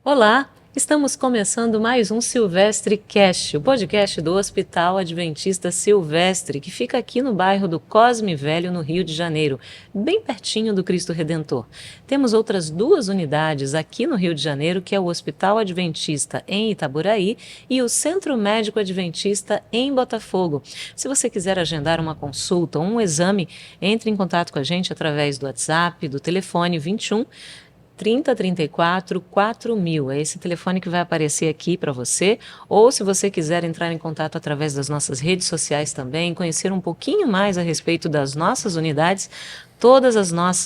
Olá, estamos começando mais um Silvestre Cast, o podcast do Hospital Adventista Silvestre, que fica aqui no bairro do Cosme Velho, no Rio de Janeiro, bem pertinho do Cristo Redentor. Temos outras duas unidades aqui no Rio de Janeiro, que é o Hospital Adventista em Itaboraí e o Centro Médico Adventista em Botafogo. Se você quiser agendar uma consulta ou um exame, entre em contato com a gente através do WhatsApp, do telefone 21 3034 4000. É esse telefone que vai aparecer aqui para você. Ou se você quiser entrar em contato através das nossas redes sociais também, conhecer um pouquinho mais a respeito das nossas unidades,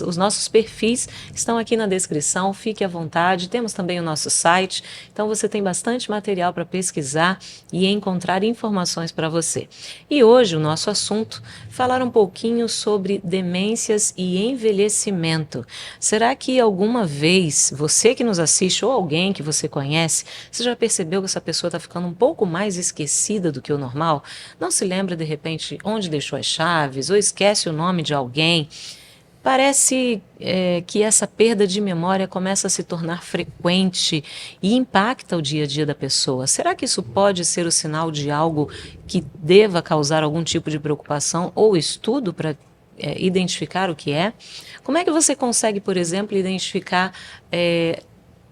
os nossos perfis estão aqui na descrição, fique à vontade. Temos também o nosso site, então você tem bastante material para pesquisar e encontrar informações para você. E hoje o nosso assunto, falar um pouquinho sobre demências e envelhecimento. Será que alguma vez você que nos assiste ou alguém que você conhece, você já percebeu que essa pessoa está ficando um pouco mais esquecida do que o normal? Não se lembra de repente onde deixou as chaves ou esquece o nome de alguém? Parece que essa perda de memória começa a se tornar frequente e impacta o dia a dia da pessoa. Será que isso pode ser o sinal de algo que deva causar algum tipo de preocupação ou estudo para identificar o que é? Como é que você consegue, por exemplo, identificar,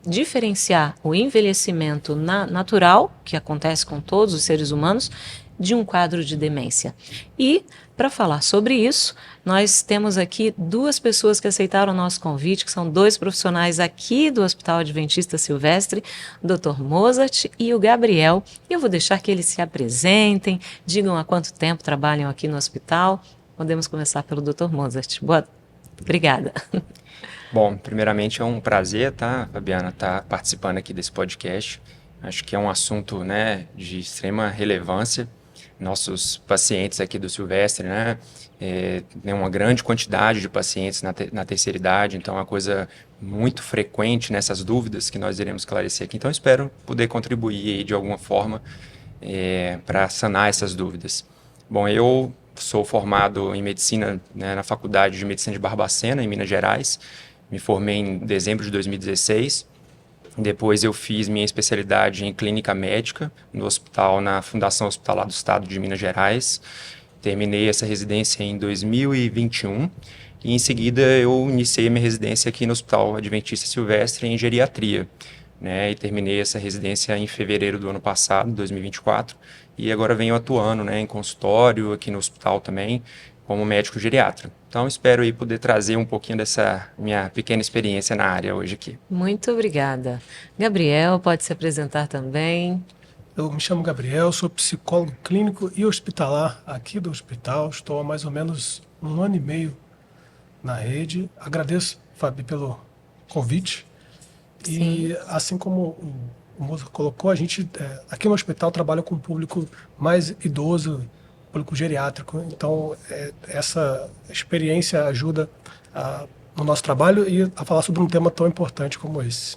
diferenciar o envelhecimento natural, que acontece com todos os seres humanos, de um quadro de demência? E, para falar sobre isso, nós temos aqui duas pessoas que aceitaram o nosso convite, que são dois profissionais aqui do Hospital Adventista Silvestre, o Dr. Mozart e o Gabriel. E eu vou deixar que eles se apresentem, digam há quanto tempo trabalham aqui no hospital. Podemos começar pelo Dr. Mozart. Obrigada. Bom, primeiramente é um prazer, tá, Fabiana, estar participando aqui desse podcast. Acho que é um assunto, né, de extrema relevância. Nossos pacientes aqui do Silvestre, né, tem uma grande quantidade de pacientes na terceira idade, então é uma coisa muito frequente nessas dúvidas que nós iremos esclarecer aqui. Então, espero poder contribuir aí de alguma forma para sanar essas dúvidas. Bom, eu sou formado em medicina, né, na Faculdade de Medicina de Barbacena, em Minas Gerais. Me formei em dezembro de 2016. Depois eu fiz minha especialidade em clínica médica no hospital, na Fundação Hospitalar do Estado de Minas Gerais. Terminei essa residência em 2021 e em seguida eu iniciei minha residência aqui no Hospital Adventista Silvestre em geriatria, né? E terminei essa residência em fevereiro do ano passado, 2024, e agora venho atuando, né, em consultório aqui no hospital também, como médico geriatra. Então, espero aí poder trazer um pouquinho dessa minha pequena experiência na área hoje aqui. Muito obrigada. Gabriel, pode se apresentar também. Eu me chamo Gabriel, sou psicólogo clínico e hospitalar aqui do hospital. Estou há mais ou menos 1 ano e meio na rede. Agradeço, Fabi, pelo convite. Sim. E assim como o Moza colocou, a gente aqui no hospital trabalha com um público mais idoso, público geriátrico. Então, essa experiência ajuda no nosso trabalho e a falar sobre um tema tão importante como esse.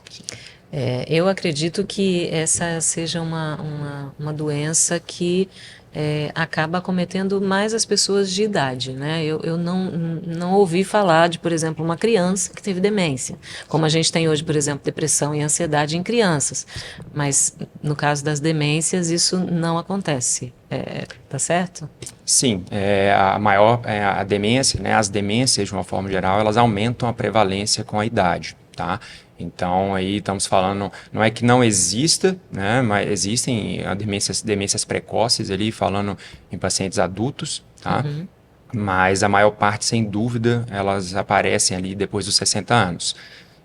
Eu acredito que essa seja uma doença que acaba acometendo mais as pessoas de idade, né? Eu não ouvi falar de, por exemplo, uma criança que teve demência, como a gente tem hoje, por exemplo, depressão e ansiedade em crianças, mas no caso das demências isso não acontece, tá certo? Sim, a demência, né, as demências de uma forma geral, elas aumentam a prevalência com a idade, tá? Então, aí estamos falando, não é que não exista, né, mas existem demências precoces ali, falando em pacientes adultos, tá? Uhum. Mas a maior parte, sem dúvida, elas aparecem ali depois dos 60 anos.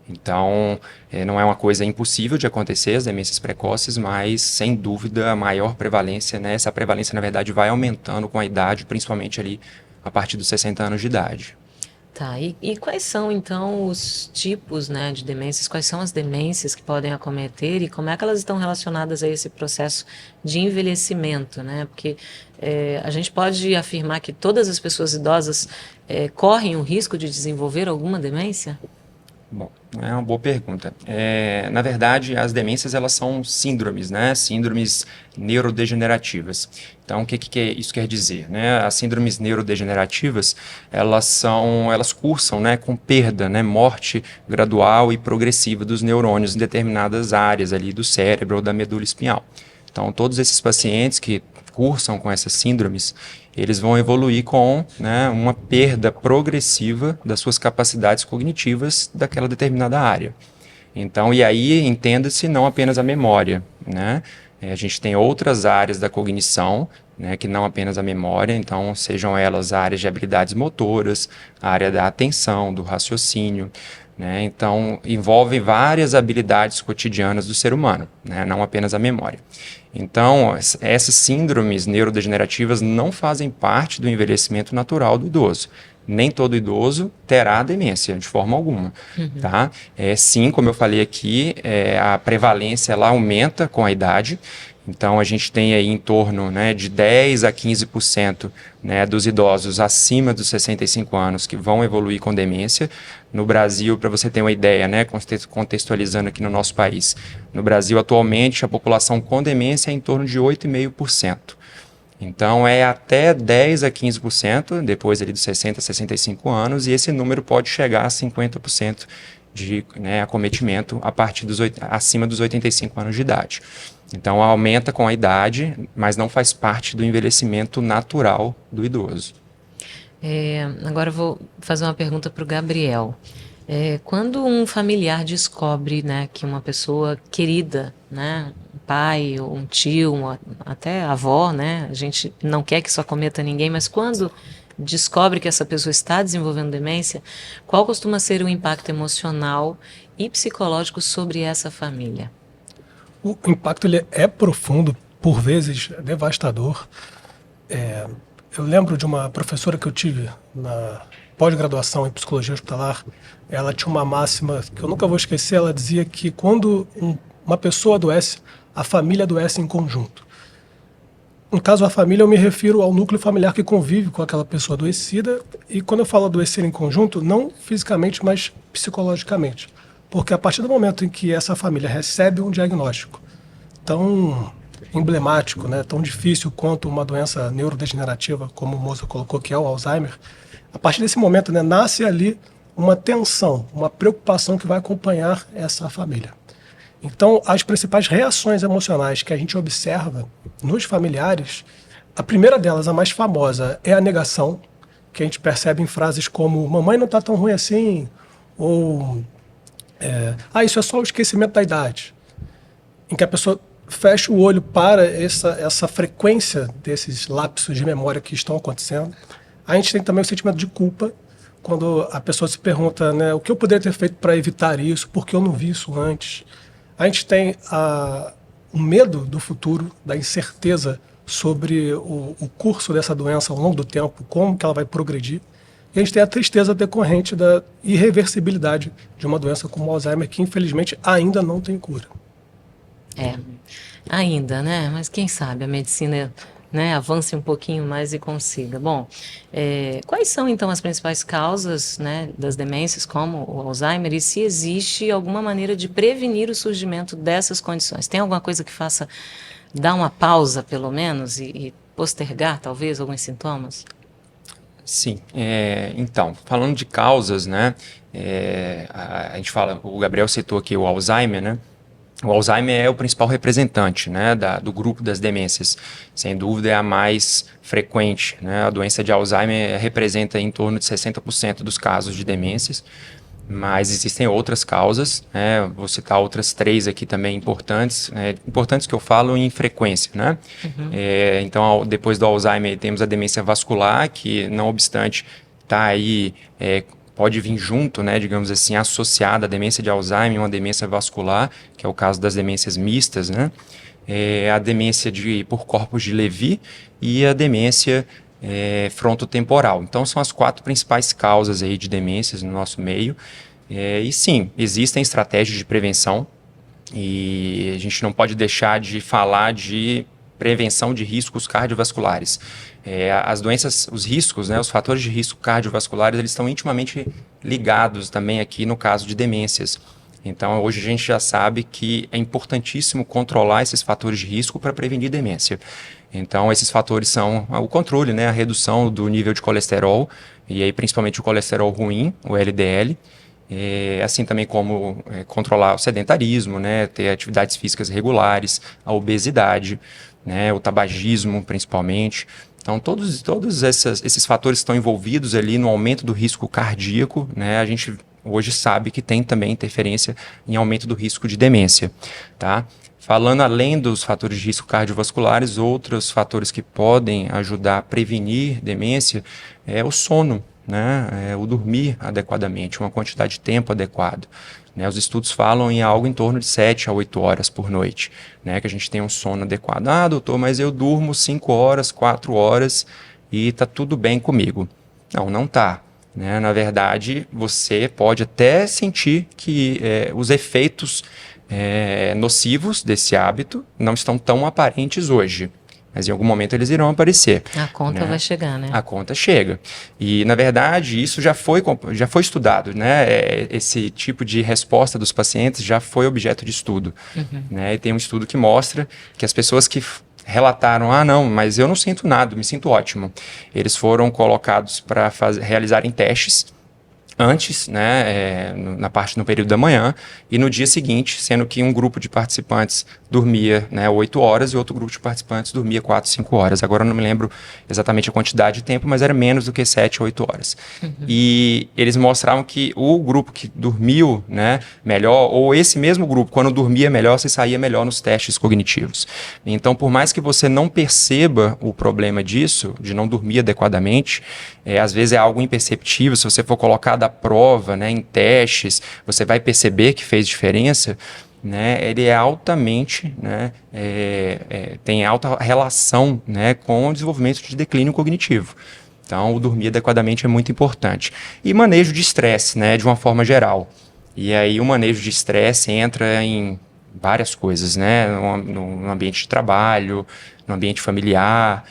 Então, não é uma coisa impossível de acontecer, as demências precoces, mas, sem dúvida, a maior prevalência, né, essa prevalência, na verdade, vai aumentando com a idade, principalmente ali a partir dos 60 anos de idade. Tá, e quais são então os tipos, né, de demências? Quais são as demências que podem acometer e como é que elas estão relacionadas a esse processo de envelhecimento, né? Porque a gente pode afirmar que todas as pessoas idosas correm o risco de desenvolver alguma demência? Bom, é uma boa pergunta. Na verdade, as demências elas são síndromes, né? Síndromes neurodegenerativas. Então, o que isso quer dizer, né? As síndromes neurodegenerativas, elas cursam, né, com perda, né, morte gradual e progressiva dos neurônios em determinadas áreas ali do cérebro ou da medula espinhal. Então, todos esses pacientes que cursam com essas síndromes, eles vão evoluir com, né, uma perda progressiva das suas capacidades cognitivas daquela determinada área. Então, e aí entenda-se não apenas a memória, né? A gente tem outras áreas da cognição, né, que não apenas a memória, então sejam elas áreas de habilidades motoras, a área da atenção, do raciocínio, né? Então, envolve várias habilidades cotidianas do ser humano, né, não apenas a memória. Então, essas síndromes neurodegenerativas não fazem parte do envelhecimento natural do idoso. Nem todo idoso terá demência, de forma alguma. Tá? Sim, como eu falei aqui, a prevalência ela aumenta com a idade. Então, a gente tem aí em torno, né, de 10 a 15%, né, dos idosos acima dos 65 anos que vão evoluir com demência. No Brasil, para você ter uma ideia, né, contextualizando aqui no nosso país, no Brasil, atualmente, a população com demência é em torno de 8,5%. Então, é até 10 a 15% depois ali dos 60 a 65 anos, e esse número pode chegar a 50% de, né, acometimento a partir acima dos 85 anos de idade. Então, aumenta com a idade, mas não faz parte do envelhecimento natural do idoso. Agora eu vou fazer uma pergunta para o Gabriel. Quando um familiar descobre, né, que uma pessoa querida, né, um pai, ou um tio, até a avó, né, a gente não quer que isso acometa ninguém, mas quando descobre que essa pessoa está desenvolvendo demência, qual costuma ser o impacto emocional e psicológico sobre essa família? O impacto ele é profundo, por vezes devastador. Eu lembro de uma professora que eu tive na pós-graduação em psicologia hospitalar. Ela tinha uma máxima que eu nunca vou esquecer. Ela dizia que quando uma pessoa adoece, a família adoece em conjunto. No caso, a família, eu me refiro ao núcleo familiar que convive com aquela pessoa adoecida. E quando eu falo adoecer em conjunto, não fisicamente, mas psicologicamente. Porque a partir do momento em que essa família recebe um diagnóstico tão emblemático, né, tão difícil quanto uma doença neurodegenerativa, como o Moza colocou, que é o Alzheimer, a partir desse momento, né, nasce ali uma tensão, uma preocupação que vai acompanhar essa família. Então, as principais reações emocionais que a gente observa nos familiares, a primeira delas, a mais famosa, é a negação, que a gente percebe em frases como mamãe não está tão ruim assim, ou isso é só o esquecimento da idade, em que a pessoa fecha o olho para essa frequência desses lapsos de memória que estão acontecendo. A gente tem também o sentimento de culpa, quando a pessoa se pergunta, né, o que eu poderia ter feito para evitar isso, por que eu não vi isso antes. A gente tem o medo do futuro, da incerteza sobre o curso dessa doença ao longo do tempo, como que ela vai progredir. E a gente tem a tristeza decorrente da irreversibilidade de uma doença como o Alzheimer, que infelizmente ainda não tem cura. Ainda, né? Mas quem sabe a medicina, né, avance um pouquinho mais e consiga. Bom, quais são então as principais causas, né, das demências, como o Alzheimer, e se existe alguma maneira de prevenir o surgimento dessas condições? Tem alguma coisa que faça dar uma pausa, pelo menos, e postergar, talvez, alguns sintomas? Sim, então, falando de causas, né, a gente fala, o Gabriel citou aqui o Alzheimer, né? O Alzheimer é o principal representante, né, do grupo das demências. Sem dúvida é a mais frequente, né? A doença de Alzheimer representa em torno de 60% dos casos de demências, mas existem outras causas, né? Vou citar outras 3 aqui também importantes, importantes que eu falo em frequência, né? Então, depois do Alzheimer temos a demência vascular, que não obstante está aí... pode vir junto, né, digamos assim, associada à demência de Alzheimer, uma demência vascular, que é o caso das demências mistas, né? A demência por corpos de Levy e a demência frontotemporal. Então, são as 4 principais causas aí de demências no nosso meio. E sim, existem estratégias de prevenção e a gente não pode deixar de falar de prevenção de riscos cardiovasculares. As doenças, os riscos, né, os fatores de risco cardiovasculares, eles estão intimamente ligados também aqui no caso de demências. Então, hoje a gente já sabe que é importantíssimo controlar esses fatores de risco para prevenir demência. Então, esses fatores são o controle, né, a redução do nível de colesterol, e aí principalmente o colesterol ruim, o LDL, assim também como controlar o sedentarismo, né, ter atividades físicas regulares, a obesidade, né, o tabagismo principalmente. Então, todos esses fatores estão envolvidos ali no aumento do risco cardíaco, né, a gente hoje sabe que tem também interferência em aumento do risco de demência, tá? Falando além dos fatores de risco cardiovasculares, outros fatores que podem ajudar a prevenir demência é o sono, né? O dormir adequadamente, uma quantidade de tempo adequado. Né? Os estudos falam em algo em torno de 7 a 8 horas por noite, né? Que a gente tem um sono adequado. Ah, doutor, mas eu durmo 5 horas, 4 horas e está tudo bem comigo. Não está. Né? Na verdade, você pode até sentir que os efeitos nocivos desse hábito não estão tão aparentes hoje, mas em algum momento eles irão aparecer. A conta vai chegar, né? A conta chega. E, na verdade, isso já foi estudado, né? Esse tipo de resposta dos pacientes já foi objeto de estudo. Né? E tem um estudo que mostra que as pessoas que relataram, não, mas eu não sinto nada, me sinto ótimo. Eles foram colocados para realizarem testes antes, né, no período da manhã, e no dia seguinte, sendo que um grupo de participantes dormia, né, 8 horas e outro grupo de participantes dormia 4, 5 horas. Agora eu não me lembro exatamente a quantidade de tempo, mas era menos do que 7, 8 horas. E eles mostravam que o grupo que dormiu, né, melhor, ou esse mesmo grupo, quando dormia melhor, você saía melhor nos testes cognitivos. Então, por mais que você não perceba o problema disso, de não dormir adequadamente, às vezes é algo imperceptível. Se você for colocar da prova, né, em testes, você vai perceber que fez diferença. Né, ele é altamente, né, tem alta relação, né, com o desenvolvimento de declínio cognitivo. Então, o dormir adequadamente é muito importante. E manejo de estresse, né, de uma forma geral. E aí o manejo de estresse entra em várias coisas, né, no ambiente de trabalho, no ambiente familiar,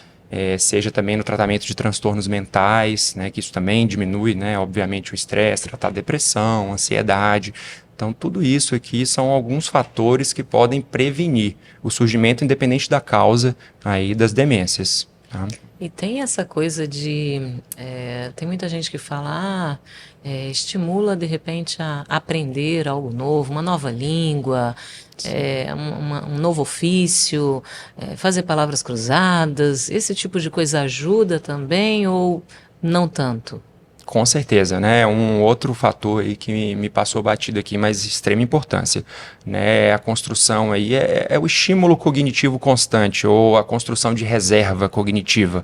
seja também no tratamento de transtornos mentais, né, que isso também diminui, né, obviamente, o estresse, tratar depressão, ansiedade. Então, tudo isso aqui são alguns fatores que podem prevenir o surgimento, independente da causa aí das demências. Tá? E tem essa coisa de... tem muita gente que fala, estimula, de repente, a aprender algo novo, uma nova língua, um novo ofício, fazer palavras cruzadas. Esse tipo de coisa ajuda também ou não tanto? Com certeza, né? Um outro fator aí que me passou batido aqui, mas de extrema importância, né? A construção aí é o estímulo cognitivo constante ou a construção de reserva cognitiva,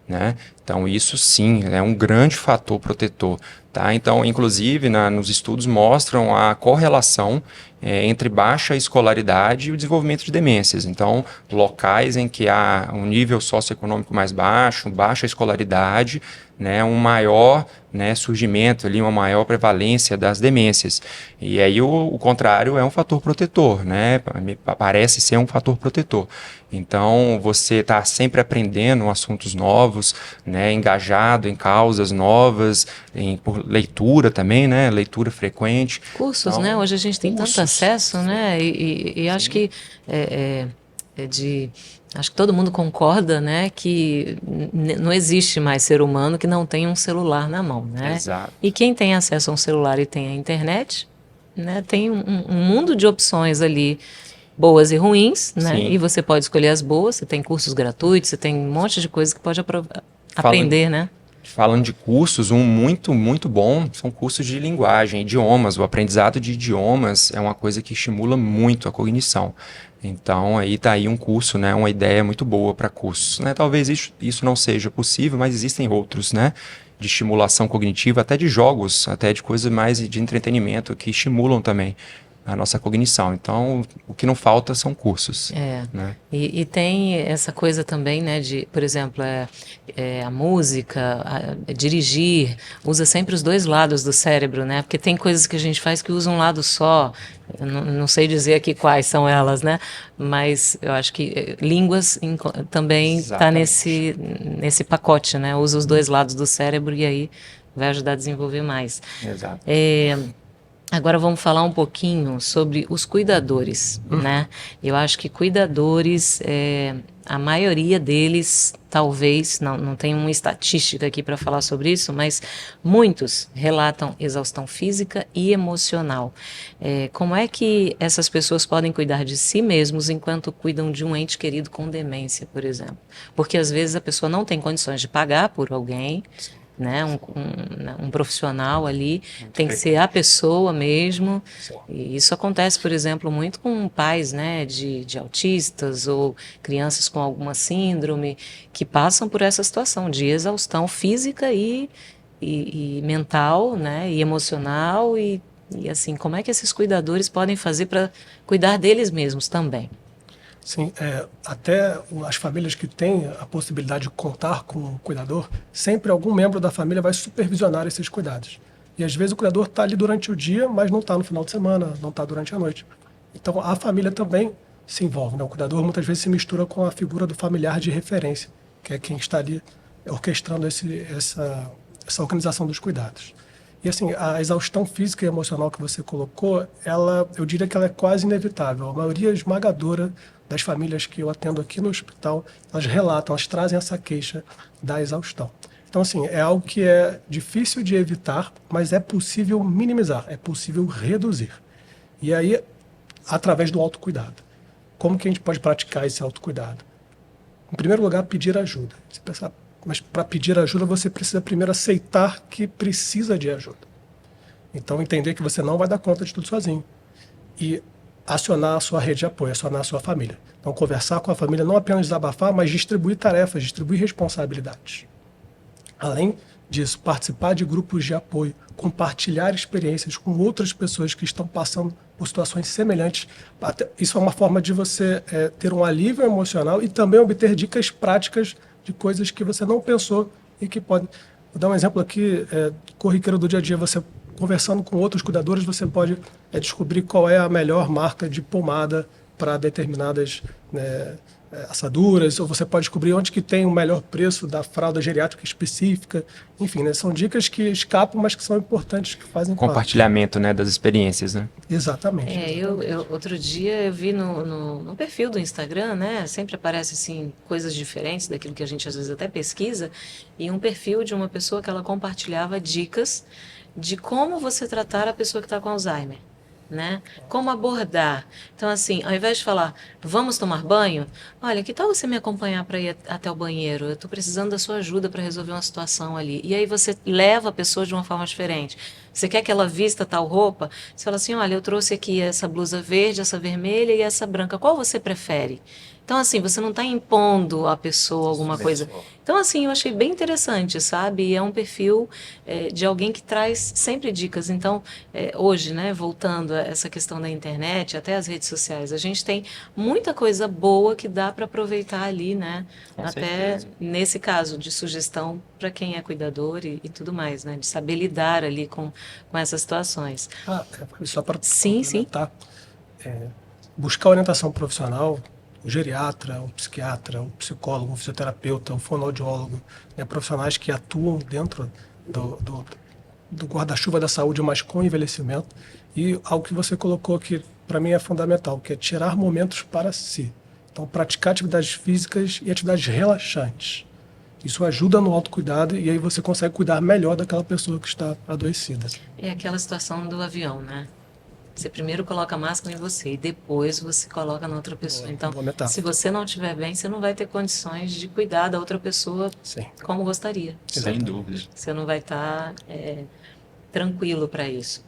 né? Então isso sim é um grande fator protetor, tá? Então, inclusive, nos estudos mostram a correlação entre baixa escolaridade e o desenvolvimento de demências. Então, locais em que há um nível socioeconômico mais baixo, baixa escolaridade, né, um maior, né, surgimento ali, uma maior prevalência das demências. E aí o contrário é um fator protetor, né? Me parece ser um fator protetor. Então, você está sempre aprendendo assuntos novos, né, engajado em causas novas, por leitura também, né, leitura frequente. Cursos, então, né? Hoje a gente tem tanto acesso, né? E acho que acho que todo mundo concorda, né, que não existe mais ser humano que não tenha um celular na mão, né? Exato. E quem tem acesso a um celular e tem a internet, né, tem um mundo de opções ali, boas e ruins, né? Sim. E você pode escolher as boas, você tem cursos gratuitos, você tem um monte de coisa que pode aprender, né? Falando de cursos, um muito, muito bom são cursos de linguagem, idiomas. O aprendizado de idiomas é uma coisa que estimula muito a cognição. Então, aí está aí um curso, né, uma ideia muito boa para cursos. Né? Talvez isso não seja possível, mas existem outros, né, de estimulação cognitiva, até de jogos, até de coisas mais de entretenimento que estimulam também a nossa cognição. Então, o que não falta são cursos. É, Né? e tem essa coisa também, né, de, por exemplo, a música, dirigir, usa sempre os dois lados do cérebro, né, porque tem coisas que a gente faz que usa um lado só, eu não sei dizer aqui quais são elas, né, mas eu acho que línguas também está Exatamente. nesse pacote, né, usa os dois lados do cérebro e aí vai ajudar a desenvolver mais. Exato. Agora vamos falar um pouquinho sobre os cuidadores, né? Eu acho que cuidadores, a maioria deles, talvez, não tenho uma estatística aqui para falar sobre isso, mas muitos relatam exaustão física e emocional. Como é que essas pessoas podem cuidar de si mesmos enquanto cuidam de um ente querido com demência, por exemplo? Porque às vezes a pessoa não tem condições de pagar por alguém, né, um profissional ali, tem que ser a pessoa mesmo. Sim. E isso acontece, por exemplo, muito com pais, né, de autistas ou crianças com alguma síndrome que passam por essa situação de exaustão física e mental, né, e emocional e assim, como é que esses cuidadores podem fazer para cuidar deles mesmos também? Sim, até as famílias que têm a possibilidade de contar com um cuidador, sempre algum membro da família vai supervisionar esses cuidados. E às vezes o cuidador está ali durante o dia, mas não está no final de semana, não está durante a noite. Então a família também se envolve, né? O cuidador muitas vezes se mistura com a figura do familiar de referência, que é quem está ali orquestrando essa organização dos cuidados. E assim, a exaustão física e emocional que você colocou, eu diria que ela é quase inevitável. A maioria esmagadora das famílias que eu atendo aqui no hospital, elas relatam, elas trazem essa queixa da exaustão. Então, assim, é algo que é difícil de evitar, mas é possível minimizar, é possível reduzir. E aí, através do autocuidado. Como que a gente pode praticar esse autocuidado? Em primeiro lugar, pedir ajuda. Você pensa, mas para pedir ajuda, você precisa primeiro aceitar que precisa de ajuda. Então, entender que você não vai dar conta de tudo sozinho. E acionar a sua rede de apoio, acionar a sua família. Então, conversar com a família, não apenas desabafar, mas distribuir tarefas, distribuir responsabilidades. Além disso, participar de grupos de apoio, compartilhar experiências com outras pessoas que estão passando por situações semelhantes. Isso é uma forma de você ter um alívio emocional e também obter dicas práticas de coisas que você não pensou e que podem. Vou dar um exemplo aqui, corriqueiro do dia a dia. Você conversando com outros cuidadores, você pode descobrir qual é a melhor marca de pomada para determinadas assaduras, ou você pode descobrir onde que tem o melhor preço da fralda geriátrica específica. Enfim, né, são dicas que escapam, mas que são importantes, que fazem parte. Compartilhamento, né, das experiências, né? Exatamente. Outro dia eu vi no perfil do Instagram, né? Sempre aparece assim coisas diferentes daquilo que a gente às vezes até pesquisa, e um perfil de uma pessoa que ela compartilhava dicas de como você tratar a pessoa que está com Alzheimer, né? Como abordar. Então, assim, ao invés de falar, vamos tomar banho, olha, que tal você me acompanhar para ir até o banheiro? Eu estou precisando da sua ajuda para resolver uma situação ali. E aí você leva a pessoa de uma forma diferente. Você quer que ela vista tal roupa? Você fala assim, olha, eu trouxe aqui essa blusa verde, essa vermelha e essa branca. Qual você prefere? Então, assim, você não está impondo à pessoa alguma coisa. Então, assim, eu achei bem interessante, sabe? E é um perfil de alguém que traz sempre dicas. Então, hoje, né, voltando a essa questão da internet, até as redes sociais, a gente tem muita coisa boa que dá para aproveitar ali, né? Com Até certeza. nesse caso de sugestão para quem é cuidador e tudo mais, né? De saber lidar ali com essas situações. Só para Sim, sim. complementar, buscar orientação profissional, o geriatra, o psiquiatra, o psicólogo, o fisioterapeuta, o fonoaudiólogo, né, profissionais que atuam dentro do guarda-chuva da saúde, mas com envelhecimento. E algo que você colocou que para mim é fundamental, que é tirar momentos para si. Então, praticar atividades físicas e atividades relaxantes. Isso ajuda no autocuidado e aí você consegue cuidar melhor daquela pessoa que está adoecida. É aquela situação do avião, né? Você primeiro coloca a máscara em você e depois você coloca na outra pessoa. Então, boa metáfora. se você não estiver bem, você não vai ter condições de cuidar da outra pessoa Sim. como gostaria. Sem dúvida. Você não vai estar tranquilo para isso.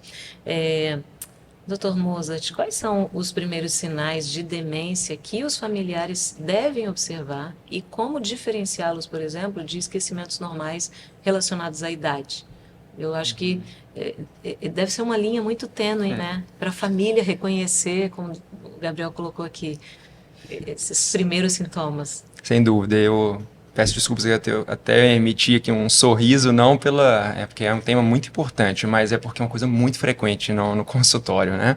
Dr. Mozart, quais são os primeiros sinais de demência que os familiares devem observar e como diferenciá-los, por exemplo, de esquecimentos normais relacionados à idade? Eu acho que deve ser uma linha muito tênue, né? Para a família reconhecer, como o Gabriel colocou aqui, esses primeiros sintomas. Sem dúvida, eu peço desculpas que eu até emiti aqui um sorriso, não porque é um tema muito importante, mas é porque é uma coisa muito frequente no consultório, né?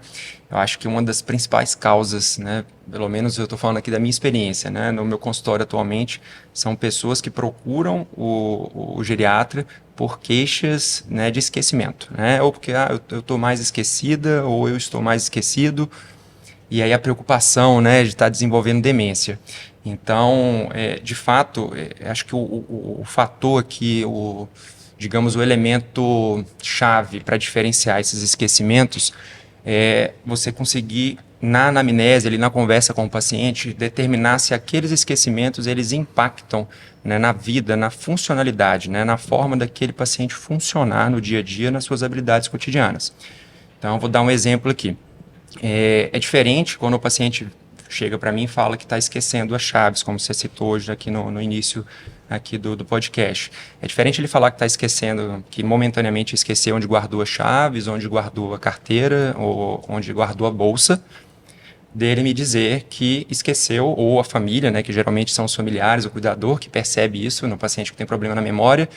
Eu acho que uma das principais causas, né, pelo menos eu estou falando aqui da minha experiência, né, no meu consultório atualmente, são pessoas que procuram o geriatra por queixas, né, de esquecimento, né? Ou porque eu estou mais esquecida, ou eu estou mais esquecido, e aí a preocupação, né, de estar desenvolvendo demência. Então, de fato, acho que o fator aqui, digamos, o elemento chave para diferenciar esses esquecimentos é você conseguir, na anamnese, ali, na conversa com o paciente, determinar se aqueles esquecimentos eles impactam, né, na vida, na funcionalidade, né, na forma daquele paciente funcionar no dia a dia, nas suas habilidades cotidianas. Então, eu vou dar um exemplo aqui. É diferente quando o paciente chega para mim e fala que está esquecendo as chaves, como você citou hoje aqui no início aqui do podcast. É diferente ele falar que está esquecendo, que momentaneamente esqueceu onde guardou as chaves, onde guardou a carteira, ou onde guardou a bolsa, dele me dizer que esqueceu, ou a família, né, que geralmente são os familiares, o cuidador, que percebe isso no paciente que tem problema na memória.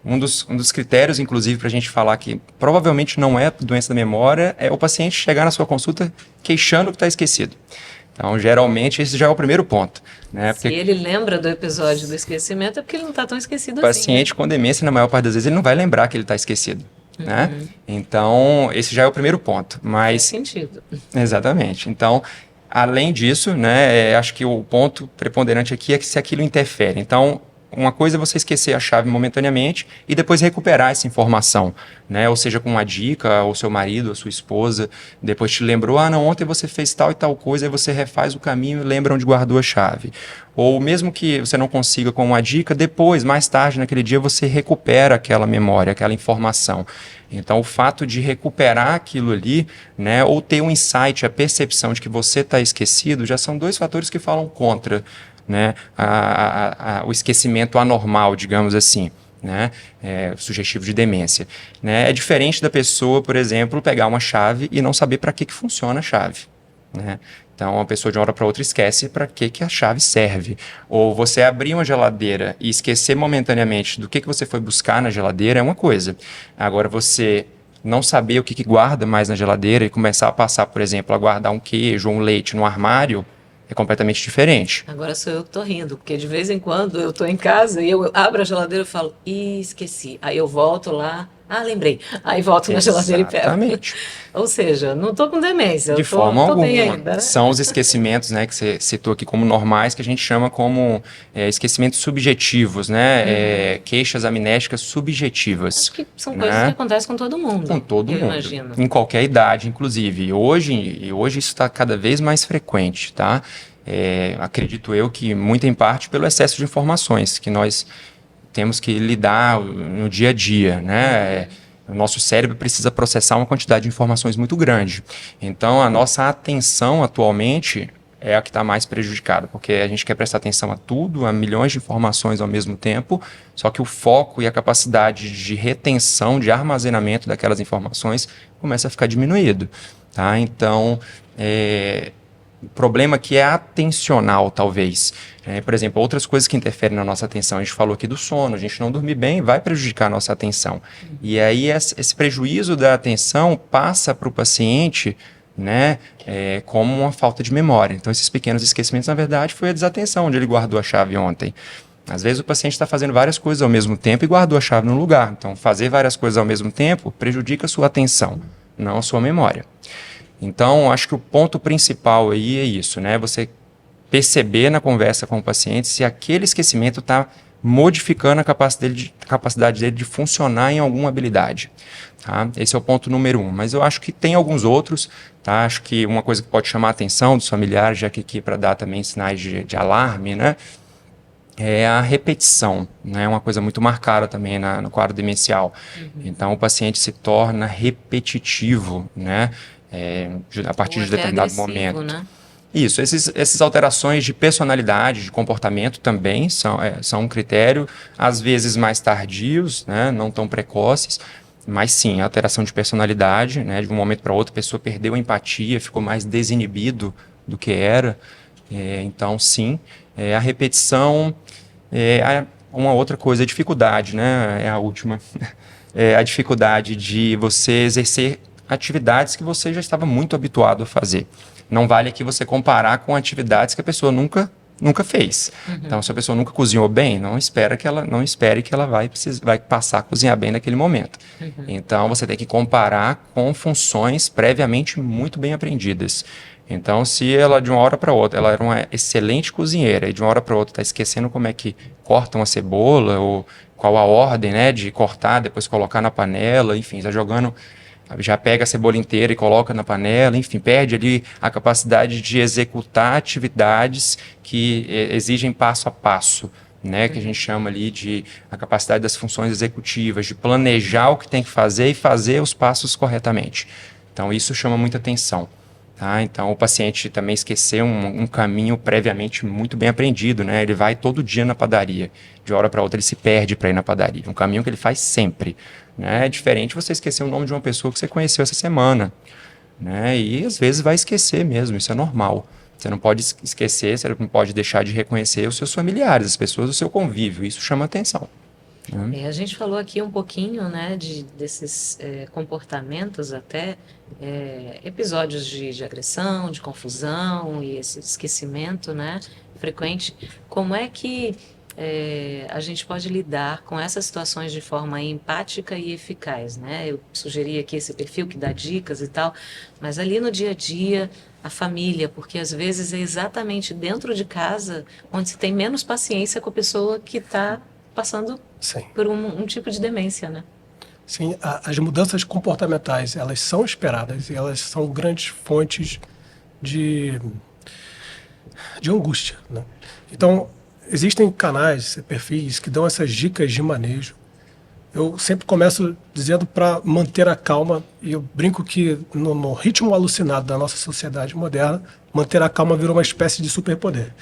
Um dos critérios, inclusive, para a gente falar que provavelmente não é doença da memória, é o paciente chegar na sua consulta queixando que está esquecido. Então, geralmente, esse já é o primeiro ponto, né? Se ele lembra do episódio do esquecimento, é porque ele não está tão esquecido assim. O paciente né? com demência, na maior parte das vezes, ele não vai lembrar que ele está esquecido. Né? Então, esse já é o primeiro ponto. Mas, faz sentido. Exatamente. Então, além disso, né, acho que o ponto preponderante aqui é que se aquilo interfere. Então, uma coisa é você esquecer a chave momentaneamente e depois recuperar essa informação, né? Ou seja, com uma dica, ou seu marido, ou sua esposa, depois te lembrou, não, ontem você fez tal e tal coisa, aí você refaz o caminho e lembra onde guardou a chave. Ou mesmo que você não consiga com uma dica, depois, mais tarde, naquele dia, você recupera aquela memória, aquela informação. Então, o fato de recuperar aquilo ali, né, ou ter um insight, a percepção de que você está esquecido, já são dois fatores que falam contra, né, o esquecimento anormal, digamos assim, né, sugestivo de demência. Né? É diferente da pessoa, por exemplo, pegar uma chave e não saber para que funciona a chave. Né? Então, a pessoa de uma hora para outra esquece para que a chave serve. Ou você abrir uma geladeira e esquecer momentaneamente do que você foi buscar na geladeira é uma coisa. Agora, você não saber o que guarda mais na geladeira e começar a passar, por exemplo, a guardar um queijo ou um leite no armário, é completamente diferente. Agora sou eu que tô rindo, porque de vez em quando eu tô em casa e eu abro a geladeira e falo, esqueci. Aí eu volto lá, lembrei. Aí volto na geladeira e pego. Exatamente. Ou seja, não tô com demência. De forma alguma. Bem ainda, né? São os esquecimentos, né, que você citou aqui como normais, que a gente chama como esquecimentos subjetivos, né? Queixas amnésicas subjetivas. Acho que são coisas que acontecem com todo mundo. Com todo mundo. Imagino. Em qualquer idade, inclusive. E hoje isso está cada vez mais frequente, tá? Acredito eu que muito em parte pelo excesso de informações que nós temos que lidar no dia a dia, né? O nosso cérebro precisa processar uma quantidade de informações muito grande. Então, a nossa atenção atualmente é a que está mais prejudicada, porque a gente quer prestar atenção a tudo, a milhões de informações ao mesmo tempo, só que o foco e a capacidade de retenção, de armazenamento daquelas informações começa a ficar diminuído. Tá? Então, o problema aqui é atencional, talvez. Por exemplo, outras coisas que interferem na nossa atenção. A gente falou aqui do sono, a gente não dormir bem vai prejudicar a nossa atenção. E aí esse prejuízo da atenção passa para o paciente, né, como uma falta de memória. Então, esses pequenos esquecimentos, na verdade, foi a desatenção, onde ele guardou a chave ontem. Às vezes o paciente está fazendo várias coisas ao mesmo tempo e guardou a chave no lugar. Então, fazer várias coisas ao mesmo tempo prejudica a sua atenção, não a sua memória. Então, acho que o ponto principal aí é isso, né? Você perceber na conversa com o paciente se aquele esquecimento está modificando a capacidade dele de funcionar em alguma habilidade. Tá? Esse é o ponto número 1. Mas eu acho que tem alguns outros. Tá? Acho que uma coisa que pode chamar a atenção dos familiares, já que aqui para dar também sinais de alarme, né? É a repetição, né? É uma coisa muito marcada também no quadro demencial. Então, o paciente se torna repetitivo, né? A partir de determinado momento. Né? Isso, essas alterações de personalidade, de comportamento também são um critério, às vezes mais tardios, né? Não tão precoces, Mas sim, alteração de personalidade, né? De um momento para outro a pessoa perdeu a empatia, ficou mais desinibido do que era. Então, sim, a repetição uma outra coisa, a dificuldade, né? É a última. A dificuldade de você exercer atividades que você já estava muito habituado a fazer. Não vale aqui você comparar com atividades que a pessoa nunca fez. Então, se a pessoa nunca cozinhou bem, não espere que ela vai passar a cozinhar bem naquele momento. Então, você tem que comparar com funções previamente muito bem aprendidas. Então, se ela de uma hora para outra, ela era uma excelente cozinheira e de uma hora para outra está esquecendo como é que corta uma cebola ou qual a ordem, né, de cortar, depois colocar na panela, enfim, já pega a cebola inteira e coloca na panela, enfim, perde ali a capacidade de executar atividades que exigem passo a passo, né, que a gente chama ali de a capacidade das funções executivas, de planejar o que tem que fazer e fazer os passos corretamente. Então, isso chama muita atenção. Tá? Então, o paciente também esqueceu um caminho previamente muito bem aprendido, né? Ele vai todo dia na padaria. De uma hora para outra, ele se perde para ir na padaria. Um caminho que ele faz sempre. Né? É diferente você esquecer o nome de uma pessoa que você conheceu essa semana. Né? E, às vezes, vai esquecer mesmo. Isso é normal. Você não pode esquecer, você não pode deixar de reconhecer os seus familiares, as pessoas do seu convívio. Isso chama atenção. A gente falou aqui um pouquinho, né, desses comportamentos até, episódios de agressão, de confusão e esse esquecimento, né, frequente. Como é que a gente pode lidar com essas situações de forma empática e eficaz, né? Eu sugeri aqui esse perfil que dá dicas e tal, mas ali no dia a dia, a família, porque às vezes é exatamente dentro de casa onde se tem menos paciência com a pessoa que está passando por um tipo de demência, né? Sim, as mudanças comportamentais, elas são esperadas e elas são grandes fontes de angústia, né? Então, existem canais, perfis que dão essas dicas de manejo. Eu sempre começo dizendo para manter a calma, e eu brinco que no ritmo alucinado da nossa sociedade moderna, manter a calma virou uma espécie de superpoder.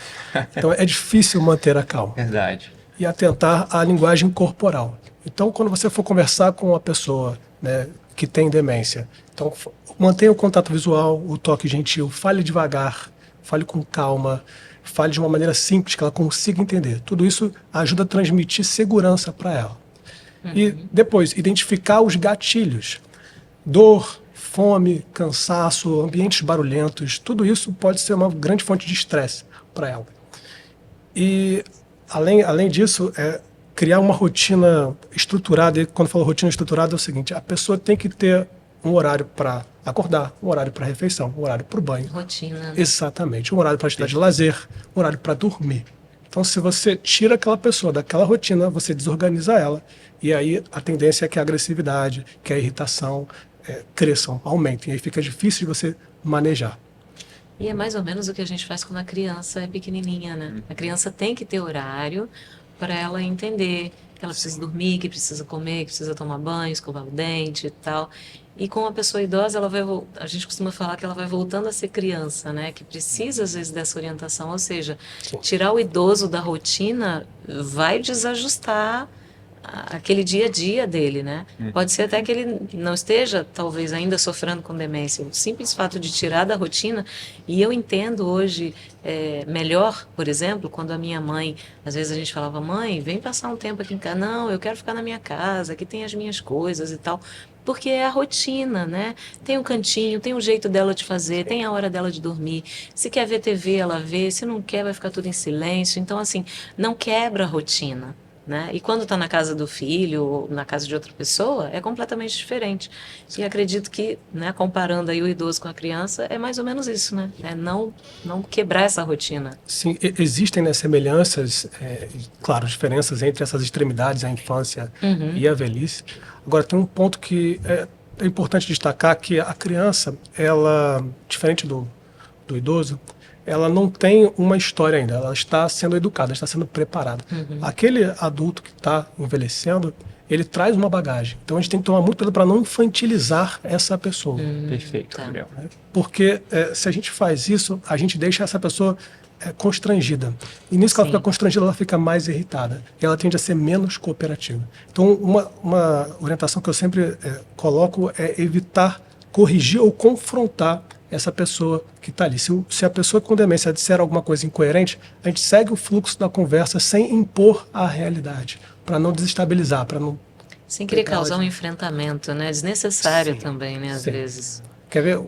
Então, é difícil manter a calma. Verdade. E atentar à linguagem corporal. Então, quando você for conversar com uma pessoa, né, que tem demência, então mantenha o contato visual, o toque gentil, fale devagar, fale com calma, fale de uma maneira simples que ela consiga entender. Tudo isso ajuda a transmitir segurança para ela. E depois, identificar os gatilhos. Dor, fome, cansaço, ambientes barulhentos, tudo isso pode ser uma grande fonte de estresse para ela. E além disso, criar uma rotina estruturada. E quando eu falo rotina estruturada, é o seguinte: a pessoa tem que ter um horário para acordar, um horário para refeição, um horário para o banho. Rotina. Né? Exatamente. Um horário para atividade de lazer, um horário para dormir. Então, se você tira aquela pessoa daquela rotina, você desorganiza ela. E aí a tendência é que a agressividade, que a irritação cresçam, aumentem. E aí fica difícil de você manejar. E é mais ou menos o que a gente faz quando a criança é pequenininha, né? A criança tem que ter horário para ela entender que ela precisa dormir, que precisa comer, que precisa tomar banho, escovar o dente e tal. E com a pessoa idosa, a gente costuma falar que ela vai voltando a ser criança, né? Que precisa, às vezes, dessa orientação. Ou seja, tirar o idoso da rotina vai desajustar aquele dia a dia dele, né? Pode ser até que ele não esteja, talvez, ainda sofrendo com demência. O simples fato de tirar da rotina, e eu entendo hoje melhor, por exemplo, quando a minha mãe, às vezes a gente falava: mãe, vem passar um tempo aqui em casa. Não, eu quero ficar na minha casa, aqui tem as minhas coisas e tal. Porque é a rotina, né? Tem um cantinho, tem um jeito dela de fazer, tem a hora dela de dormir. Se quer ver TV, ela vê. Se não quer, vai ficar tudo em silêncio. Então, assim, não quebra a rotina. Né? E quando está na casa do filho ou na casa de outra pessoa, é completamente diferente. E acredito que, né, comparando aí o idoso com a criança, é mais ou menos isso, né? É não quebrar essa rotina. Sim, existem, né, semelhanças, claro, diferenças entre essas extremidades, a infância e a velhice. Agora, tem um ponto que é importante destacar, que a criança, ela, diferente do idoso, ela não tem uma história ainda, ela está sendo educada, está sendo preparada. Aquele adulto que está envelhecendo, ele traz uma bagagem. Então a gente tem que tomar muito cuidado para não infantilizar essa pessoa. Perfeito, Gabriel. Porque se a gente faz isso, a gente deixa essa pessoa constrangida. E nisso que ela Sim. fica constrangida, ela fica mais irritada. E ela tende a ser menos cooperativa. Então, uma orientação que eu sempre coloco é evitar corrigir ou confrontar essa pessoa que está ali. Se a pessoa com demência disser alguma coisa incoerente, a gente segue o fluxo da conversa sem impor a realidade, para não desestabilizar, para não... Sem querer Pegar causar um de- enfrentamento, né? Desnecessário Sim, também, né? Às sim. vezes. Quer ver?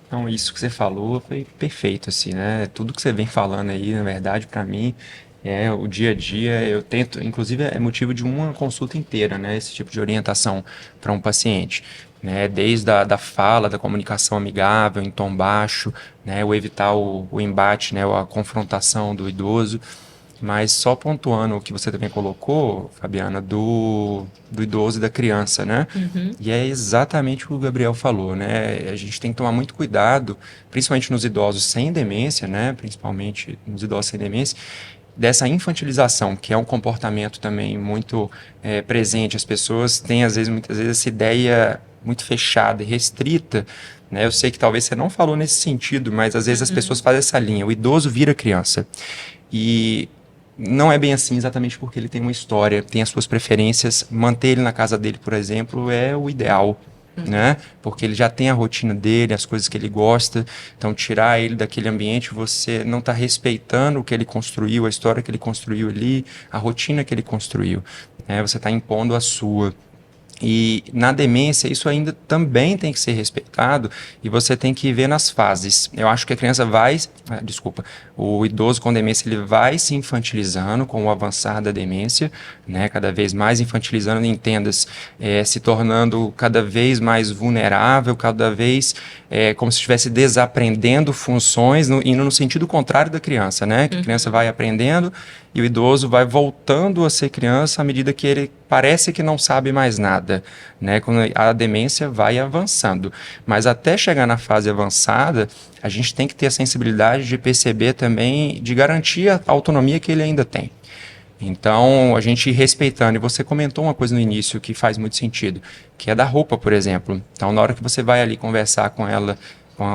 Então, isso que você falou foi perfeito, assim, né? Tudo que você vem falando aí, na verdade, para mim, é o dia a dia. Eu tento, inclusive, é motivo de uma consulta inteira, né? Esse tipo de orientação para um paciente, né? Desde da fala, da comunicação amigável, em tom baixo, né? O evitar o embate, né? A confrontação do idoso. Mas só pontuando o que você também colocou, Fabiana, do idoso e da criança, né? E é exatamente o que o Gabriel falou, né? A gente tem que tomar muito cuidado, principalmente nos idosos sem demência, né? Principalmente nos idosos sem demência, dessa infantilização, que é um comportamento também muito presente. As pessoas têm, às vezes, muitas vezes, essa ideia muito fechada e restrita, né? Eu sei que talvez você não falou nesse sentido, mas às vezes as pessoas fazem essa linha. O idoso vira criança. E não é bem assim, exatamente porque ele tem uma história, tem as suas preferências. Manter ele na casa dele, por exemplo, é o ideal, né? Porque ele já tem a rotina dele, as coisas que ele gosta. Então, tirar ele daquele ambiente, você não está respeitando o que ele construiu, a história que ele construiu ali, a rotina que ele construiu, né? Você está impondo a sua. E na demência isso ainda também tem que ser respeitado e você tem que ver nas fases. Eu acho que a criança o idoso com demência ele vai se infantilizando com o avançar da demência, né? Cada vez mais infantilizando, entendas, se tornando cada vez mais vulnerável, cada vez como se estivesse desaprendendo funções, indo no sentido contrário da criança, né? Que a criança vai aprendendo e o idoso vai voltando a ser criança à medida que ele parece que não sabe mais nada, né? Quando a demência vai avançando. Mas até chegar na fase avançada, a gente tem que ter a sensibilidade de perceber também, de garantir a autonomia que ele ainda tem. Então, a gente ir respeitando, e você comentou uma coisa no início que faz muito sentido, que é da roupa, por exemplo. Então, na hora que você vai ali conversar com ela,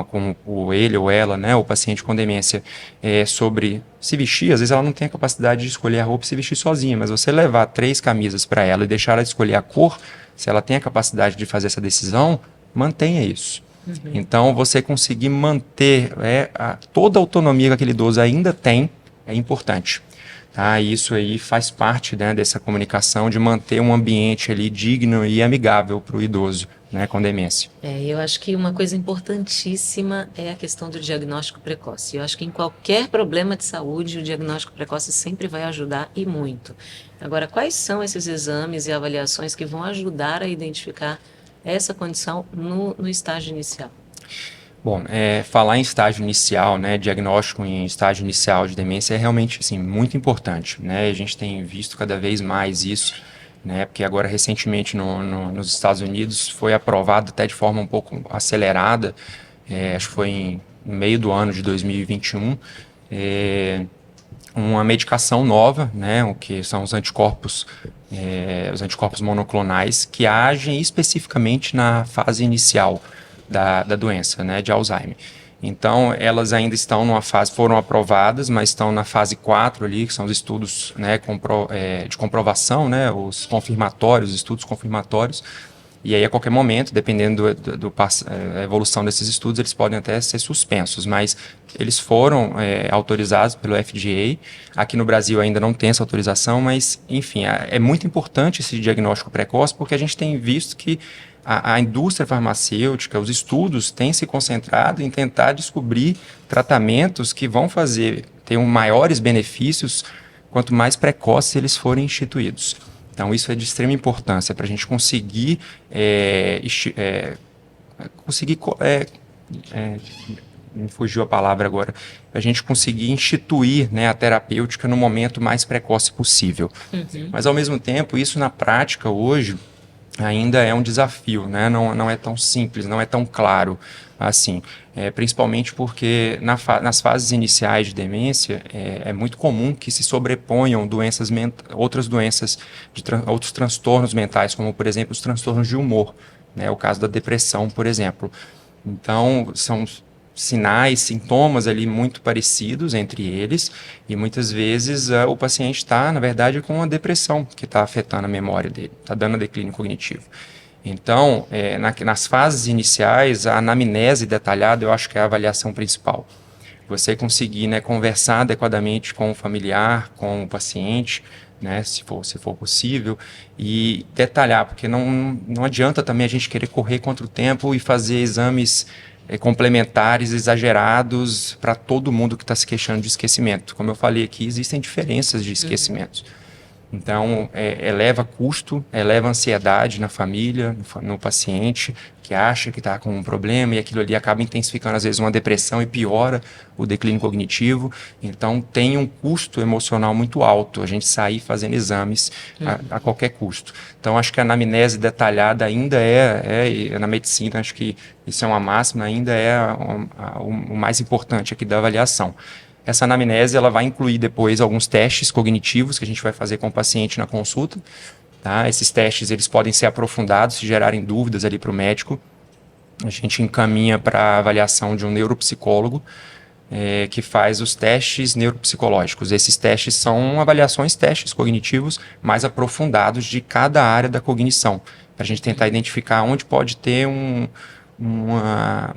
com ele ou ela, né, o paciente com demência, sobre se vestir, às vezes ela não tem a capacidade de escolher a roupa e se vestir sozinha, mas você levar 3 camisas para ela e deixar ela escolher a cor, se ela tem a capacidade de fazer essa decisão, mantenha isso. Então, você conseguir manter toda a autonomia que aquele idoso ainda tem é importante. Tá? Isso aí faz parte, né, dessa comunicação de manter um ambiente ali digno e amigável para o idoso, né, com demência. Eu acho que uma coisa importantíssima é a questão do diagnóstico precoce. Eu acho que em qualquer problema de saúde, o diagnóstico precoce sempre vai ajudar e muito. Agora, quais são esses exames e avaliações que vão ajudar a identificar essa condição no estágio inicial? Bom, falar em estágio inicial, né, diagnóstico em estágio inicial de demência é realmente assim, muito importante, né? A gente tem visto cada vez mais isso, né? Porque agora recentemente nos Estados Unidos foi aprovado até de forma um pouco acelerada, acho que foi no meio do ano de 2021, uma medicação nova, né, o que são os anticorpos monoclonais, que agem especificamente na fase inicial da doença, né, de Alzheimer. Então, elas ainda estão numa fase, foram aprovadas, mas estão na fase 4 ali, que são os estudos, né, de comprovação, né, os confirmatórios, os estudos confirmatórios. E aí, a qualquer momento, dependendo da evolução desses estudos, eles podem até ser suspensos, mas eles foram autorizados pelo FDA. Aqui no Brasil ainda não tem essa autorização, mas, enfim, é muito importante esse diagnóstico precoce, porque a gente tem visto que a indústria farmacêutica, os estudos têm se concentrado em tentar descobrir tratamentos que vão ter maiores benefícios quanto mais precoces eles forem instituídos. Então, isso é de extrema importância para a gente conseguir me fugiu a palavra agora, para a gente conseguir instituir, né, a terapêutica no momento mais precoce possível. Mas, ao mesmo tempo, isso na prática hoje ainda é um desafio, né? Não é tão simples, não é tão claro assim. Principalmente porque nas fases iniciais de demência é muito comum que se sobreponham outras doenças, outros transtornos mentais, como, por exemplo, os transtornos de humor, né? O caso da depressão, por exemplo. Então, sinais, sintomas ali muito parecidos entre eles, e muitas vezes o paciente está, na verdade, com uma depressão que está afetando a memória dele, está dando declínio cognitivo. Então, nas fases iniciais, a anamnese detalhada eu acho que é a avaliação principal. Você conseguir, né, conversar adequadamente com o familiar, com o paciente, né, se for possível, e detalhar, porque não adianta também a gente querer correr contra o tempo e fazer exames complementares exagerados para todo mundo que está se queixando de esquecimento. Como eu falei aqui, existem diferenças de esquecimentos. Então, eleva custo, eleva ansiedade na família, no paciente, que acha que está com um problema e aquilo ali acaba intensificando, às vezes, uma depressão e piora o declínio cognitivo. Então, tem um custo emocional muito alto a gente sair fazendo exames a qualquer custo. Então, acho que a anamnese detalhada ainda na medicina, acho que isso é uma máxima, ainda é o mais importante aqui da avaliação. Essa anamnese ela vai incluir depois alguns testes cognitivos que a gente vai fazer com o paciente na consulta. Tá? Esses testes eles podem ser aprofundados se gerarem dúvidas ali para o médico. A gente encaminha para a avaliação de um neuropsicólogo que faz os testes neuropsicológicos. Esses testes são testes cognitivos mais aprofundados de cada área da cognição, para a gente tentar identificar onde pode ter um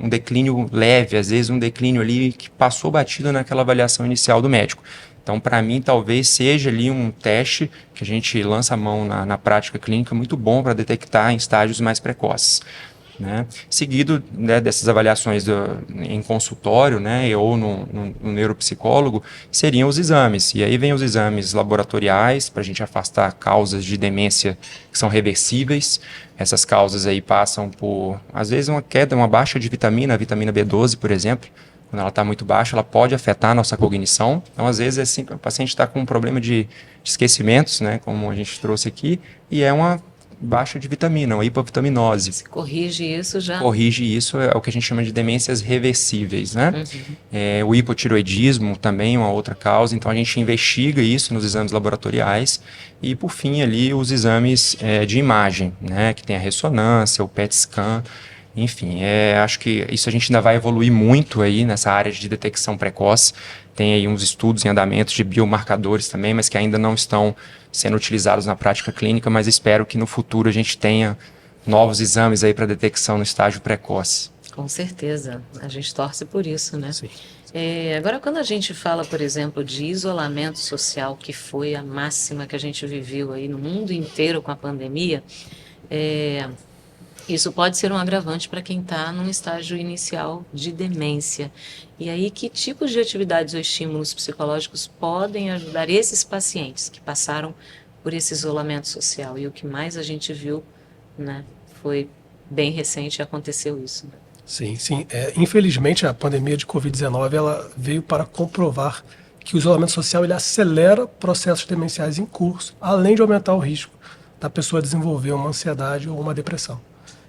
declínio leve, às vezes um declínio ali que passou batido naquela avaliação inicial do médico. Então, para mim, talvez seja ali um teste que a gente lança a mão na prática clínica muito bom para detectar em estágios mais precoces. Né? Seguido, né, dessas avaliações em consultório, né, ou no neuropsicólogo, seriam os exames. E aí vem os exames laboratoriais para a gente afastar causas de demência que são reversíveis. Essas causas aí passam por, às vezes, uma baixa de vitamina, a vitamina B12, por exemplo. Quando ela está muito baixa, ela pode afetar a nossa cognição. Então, às vezes, assim, o paciente está com um problema de esquecimentos, né, como a gente trouxe aqui, e é uma baixa de vitamina, uma hipovitaminose. Se corrige isso já. Corrige isso, é o que a gente chama de demências reversíveis, né? O hipotiroidismo também é uma outra causa, então a gente investiga isso nos exames laboratoriais e, por fim, ali os exames de imagem, né? Que tem a ressonância, o PET scan, enfim, acho que isso a gente ainda vai evoluir muito aí nessa área de detecção precoce. Tem aí uns estudos em andamento de biomarcadores também, mas que ainda não estão sendo utilizados na prática clínica, mas espero que no futuro a gente tenha novos exames aí para detecção no estágio precoce. Com certeza, a gente torce por isso, né? Sim. Agora, quando a gente fala, por exemplo, de isolamento social, que foi a máxima que a gente viveu aí no mundo inteiro com a pandemia, isso pode ser um agravante para quem está num estágio inicial de demência. E aí, que tipos de atividades ou estímulos psicológicos podem ajudar esses pacientes que passaram por esse isolamento social? E o que mais a gente viu, né, foi bem recente e aconteceu isso. Né? Sim, sim. Infelizmente, a pandemia de Covid-19 ela veio para comprovar que o isolamento social ele acelera processos demenciais em curso, além de aumentar o risco da pessoa desenvolver uma ansiedade ou uma depressão.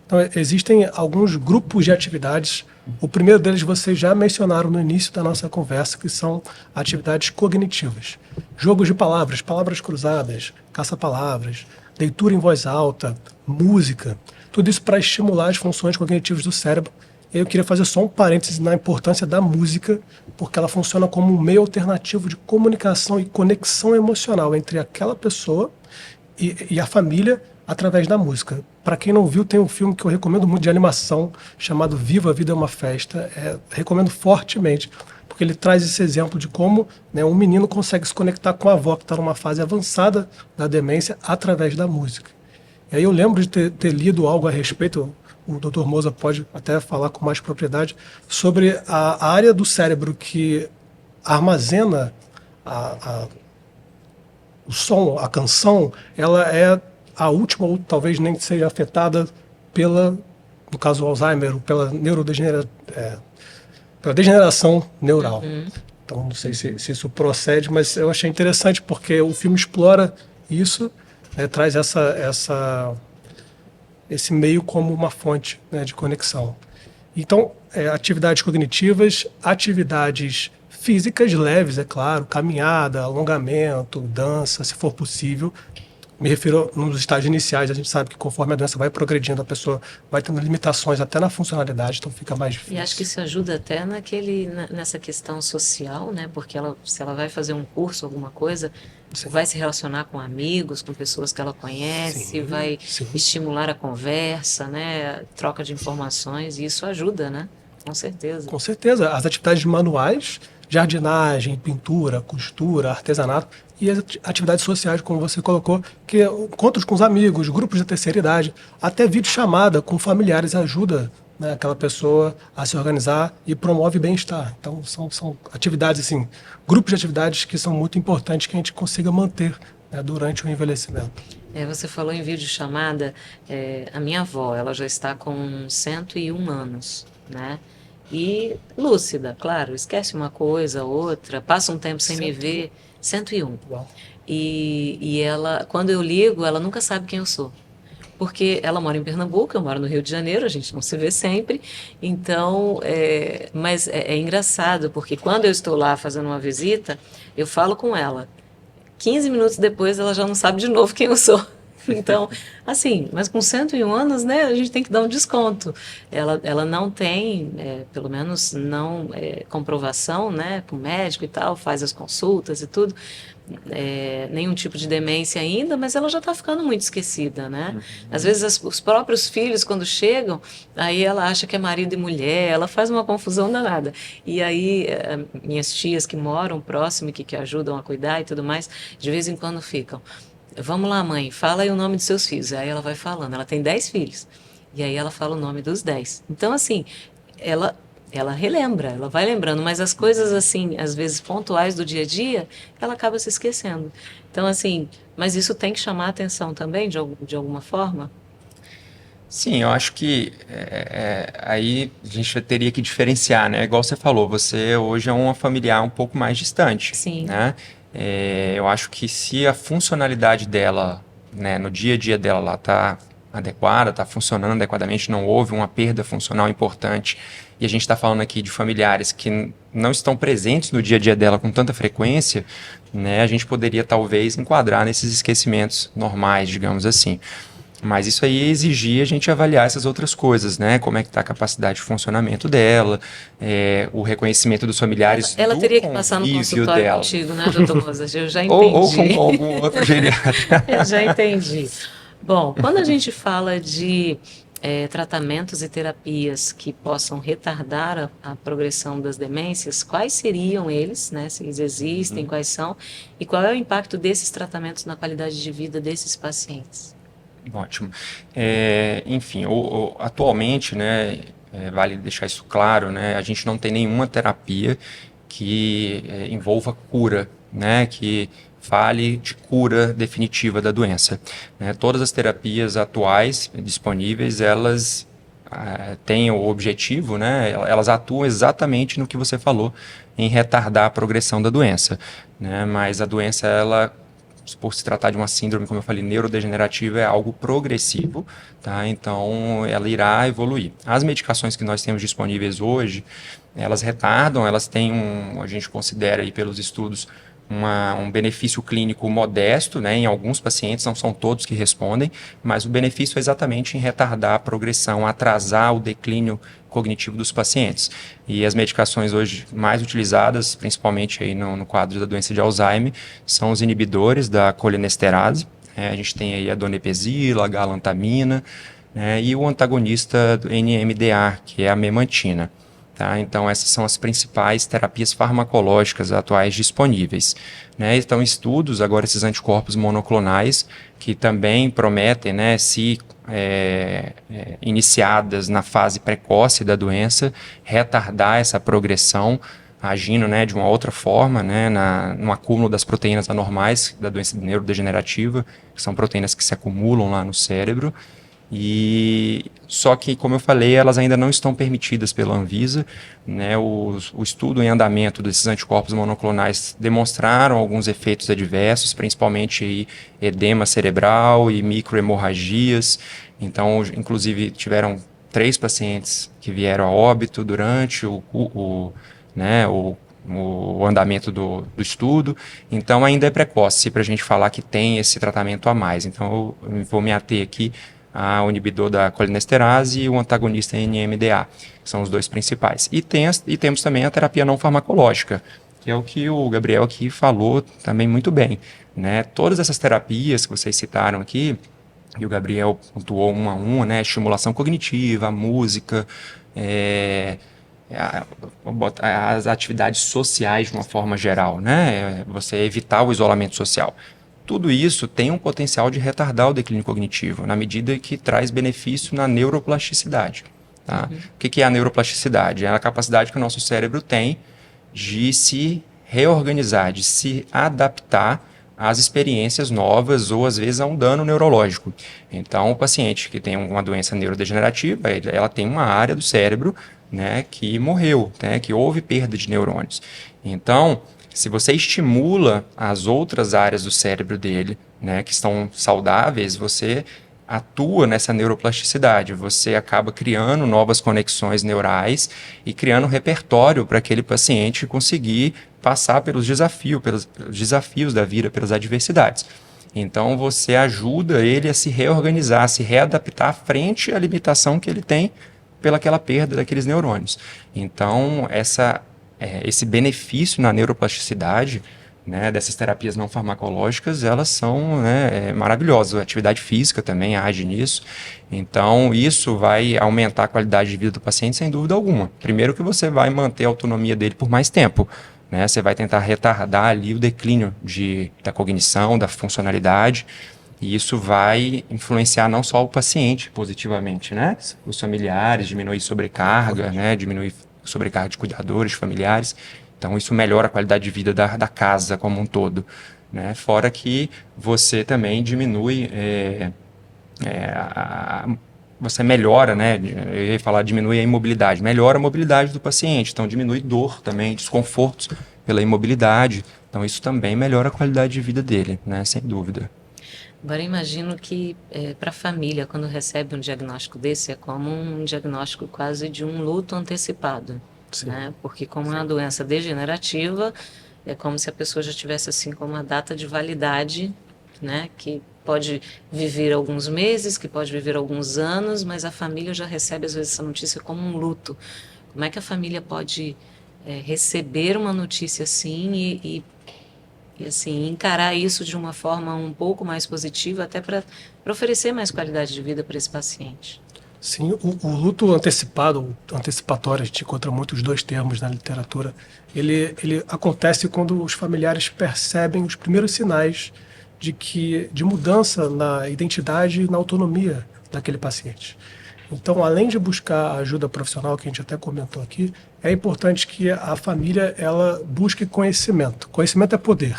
Então, existem alguns grupos de atividades. O primeiro deles vocês já mencionaram no início da nossa conversa, que são atividades cognitivas. Jogos de palavras, palavras cruzadas, caça-palavras, leitura em voz alta, música, tudo isso para estimular as funções cognitivas do cérebro. Eu queria fazer só um parêntese na importância da música, porque ela funciona como um meio alternativo de comunicação e conexão emocional entre aquela pessoa e a família através da música. Para quem não viu, tem um filme que eu recomendo muito de animação, chamado Viva a Vida é uma Festa. Recomendo fortemente, porque ele traz esse exemplo de como, né, um menino consegue se conectar com a avó que está numa fase avançada da demência através da música. E aí eu lembro de ter lido algo a respeito, o Dr. Moza pode até falar com mais propriedade, sobre a área do cérebro que armazena o som, a canção, ela é a última, ou talvez nem seja afetada no caso Alzheimer, pela pela degeneração neural. Então, não sei se isso procede, mas eu achei interessante porque o filme explora isso, né, traz esse meio como uma fonte, né, de conexão. Então, atividades cognitivas, atividades físicas leves, é claro, caminhada, alongamento, dança, se for possível, Me refiro nos estágios iniciais, a gente sabe que conforme a doença vai progredindo, a pessoa vai tendo limitações até na funcionalidade, então fica mais difícil. E acho que isso ajuda até nessa questão social, né? Porque se ela vai fazer um curso, alguma coisa, Sim. vai se relacionar com amigos, com pessoas que ela conhece, Sim, vai sim. estimular a conversa, né? Troca de informações, e isso ajuda, né? Com certeza. Com certeza. As atividades manuais, jardinagem, pintura, costura, artesanato e as atividades sociais, como você colocou, que encontros com os amigos, grupos de terceira idade, até videochamada com familiares ajuda, né, aquela pessoa a se organizar e promove bem-estar. Então, são atividades, assim, grupos de atividades que são muito importantes que a gente consiga manter, né, durante o envelhecimento. Você falou em videochamada, a minha avó, ela já está com 101 anos, né? E lúcida, claro, esquece uma coisa, outra, passa um tempo sem me ver, 101. Uau. E ela, quando eu ligo, ela nunca sabe quem eu sou. Porque ela mora em Pernambuco, eu moro no Rio de Janeiro, a gente não se vê sempre. Então, mas é engraçado, porque quando eu estou lá fazendo uma visita, eu falo com ela. 15 minutos depois, ela já não sabe de novo quem eu sou. Então, assim, mas com 101 anos, né, a gente tem que dar um desconto. Ela não tem, pelo menos não comprovação, né, com o médico e tal, faz as consultas e tudo, nenhum tipo de demência ainda, mas ela já está ficando muito esquecida, né? Às vezes os próprios filhos, quando chegam, aí ela acha que é marido e mulher, ela faz uma confusão danada. E aí, minhas tias que moram próximo e que ajudam a cuidar e tudo mais, de vez em quando ficam. Vamos lá, mãe, fala aí o nome dos seus filhos. Aí ela vai falando. Ela tem 10 filhos. E aí ela fala o nome dos 10. Então, assim, ela relembra, ela vai lembrando, mas as coisas, assim, às vezes pontuais do dia a dia, ela acaba se esquecendo. Então, assim, mas isso tem que chamar a atenção também, de alguma forma? Sim, eu acho que aí a gente teria que diferenciar, né? Igual você falou, você hoje é uma familiar um pouco mais distante, Sim. né? Eu acho que se a funcionalidade dela, né, no dia a dia dela lá está adequada, está funcionando adequadamente, não houve uma perda funcional importante, e a gente está falando aqui de familiares que não estão presentes no dia a dia dela com tanta frequência, né? A gente poderia talvez enquadrar nesses esquecimentos normais, digamos assim. Mas isso aí exigia a gente avaliar essas outras coisas, né? Como é que está a capacidade de funcionamento dela, o reconhecimento dos familiares Ela do teria que passar no convívio consultório dela. contigo, né, doutor Mozart? Eu já Ou com entendi. algum outro geriatra. Eu já entendi. Bom, quando a gente fala de tratamentos e terapias que possam retardar a progressão das demências, quais seriam eles, né? Se eles existem, quais são, e qual é o impacto desses tratamentos na qualidade de vida desses pacientes? Ótimo. Enfim, atualmente, né, vale deixar isso claro, né, a gente não tem nenhuma terapia que envolva cura, né, que fale de cura definitiva da doença, né? Todas as terapias atuais disponíveis, elas têm o objetivo, né, elas atuam exatamente no que você falou, em retardar a progressão da doença, né, mas a doença, ela, por se tratar de uma síndrome, como eu falei, neurodegenerativa, é algo progressivo, tá? Então ela irá evoluir. As medicações que nós temos disponíveis hoje, elas retardam, elas têm a gente considera aí pelos estudos, um benefício clínico modesto, né? Em alguns pacientes, não são todos que respondem, mas o benefício é exatamente em retardar a progressão, atrasar o declínio cognitivo dos pacientes. E as medicações hoje mais utilizadas, principalmente aí no quadro da doença de Alzheimer, são os inibidores da colinesterase. A gente tem aí a donepezila, a galantamina, né, e o antagonista do NMDA, que é a memantina. Tá? Então, essas são as principais terapias farmacológicas atuais disponíveis, né? Estão em estudos agora esses anticorpos monoclonais que também prometem, né, se iniciadas na fase precoce da doença, retardar essa progressão, agindo, né, de uma outra forma, né, no acúmulo das proteínas anormais da doença neurodegenerativa, que são proteínas que se acumulam lá no cérebro. E só que, como eu falei, elas ainda não estão permitidas pela Anvisa, né? O estudo em andamento desses anticorpos monoclonais demonstraram alguns efeitos adversos, principalmente aí, edema cerebral e microhemorragias. Então, inclusive, tiveram 3 pacientes que vieram a óbito durante o andamento do estudo, então ainda é precoce para a gente falar que tem esse tratamento a mais. Então eu vou me ater aqui ao inibidor da colinesterase e o antagonista NMDA, que são os dois principais. E temos também a terapia não farmacológica, que é o que o Gabriel aqui falou também muito bem, né? Todas essas terapias que vocês citaram aqui, e o Gabriel pontuou uma a uma, né? Estimulação cognitiva, a música, as atividades sociais de uma forma geral, né? Você evitar o isolamento social. Tudo isso tem um potencial de retardar o declínio cognitivo, na medida que traz benefício na neuroplasticidade. Tá? O que é a neuroplasticidade? É a capacidade que o nosso cérebro tem de se reorganizar, de se adaptar às experiências novas ou às vezes a um dano neurológico. Então, o paciente que tem uma doença neurodegenerativa, ela tem uma área do cérebro, né, que morreu, né, que houve perda de neurônios. Então, se você estimula as outras áreas do cérebro dele, né, que estão saudáveis, você atua nessa neuroplasticidade, você acaba criando novas conexões neurais e criando um repertório para aquele paciente conseguir passar pelos desafios da vida, pelas adversidades. Então você ajuda ele a se reorganizar, a se readaptar frente à limitação que ele tem pelaquela perda daqueles neurônios. Então esse benefício na neuroplasticidade, né, dessas terapias não farmacológicas, elas são, né, maravilhosas. A atividade física também age nisso. Então, isso vai aumentar a qualidade de vida do paciente, sem dúvida alguma. Primeiro que você vai manter a autonomia dele por mais tempo. Né? Você vai tentar retardar ali o declínio da cognição, da funcionalidade. E isso vai influenciar não só o paciente positivamente, né? Os familiares, diminuir sobrecarga, né? Diminuir sobrecarga de cuidadores, familiares. Então, isso melhora a qualidade de vida da casa como um todo, né? Fora que você também diminui, você melhora, né? Eu ia falar diminui a imobilidade, melhora a mobilidade do paciente, então diminui dor também, desconfortos pela imobilidade. Então, isso também melhora a qualidade de vida dele, né? Sem dúvida. Agora, eu imagino que para a família, quando recebe um diagnóstico desse, é como um diagnóstico quase de um luto antecipado. Né? Porque como é uma doença degenerativa, é como se a pessoa já tivesse assim como uma data de validade, né? Que pode viver alguns meses, que pode viver alguns anos, mas a família já recebe às vezes essa notícia como um luto. Como é que a família pode receber uma notícia assim e assim, encarar isso de uma forma um pouco mais positiva, até para oferecer mais qualidade de vida para esse paciente? Sim, o luto antecipado, antecipatório, a gente encontra muito os dois termos na literatura, ele acontece quando os familiares percebem os primeiros sinais de mudança na identidade e na autonomia daquele paciente. Então, além de buscar ajuda profissional, que a gente até comentou aqui, é importante que a família ela busque conhecimento. Conhecimento é poder.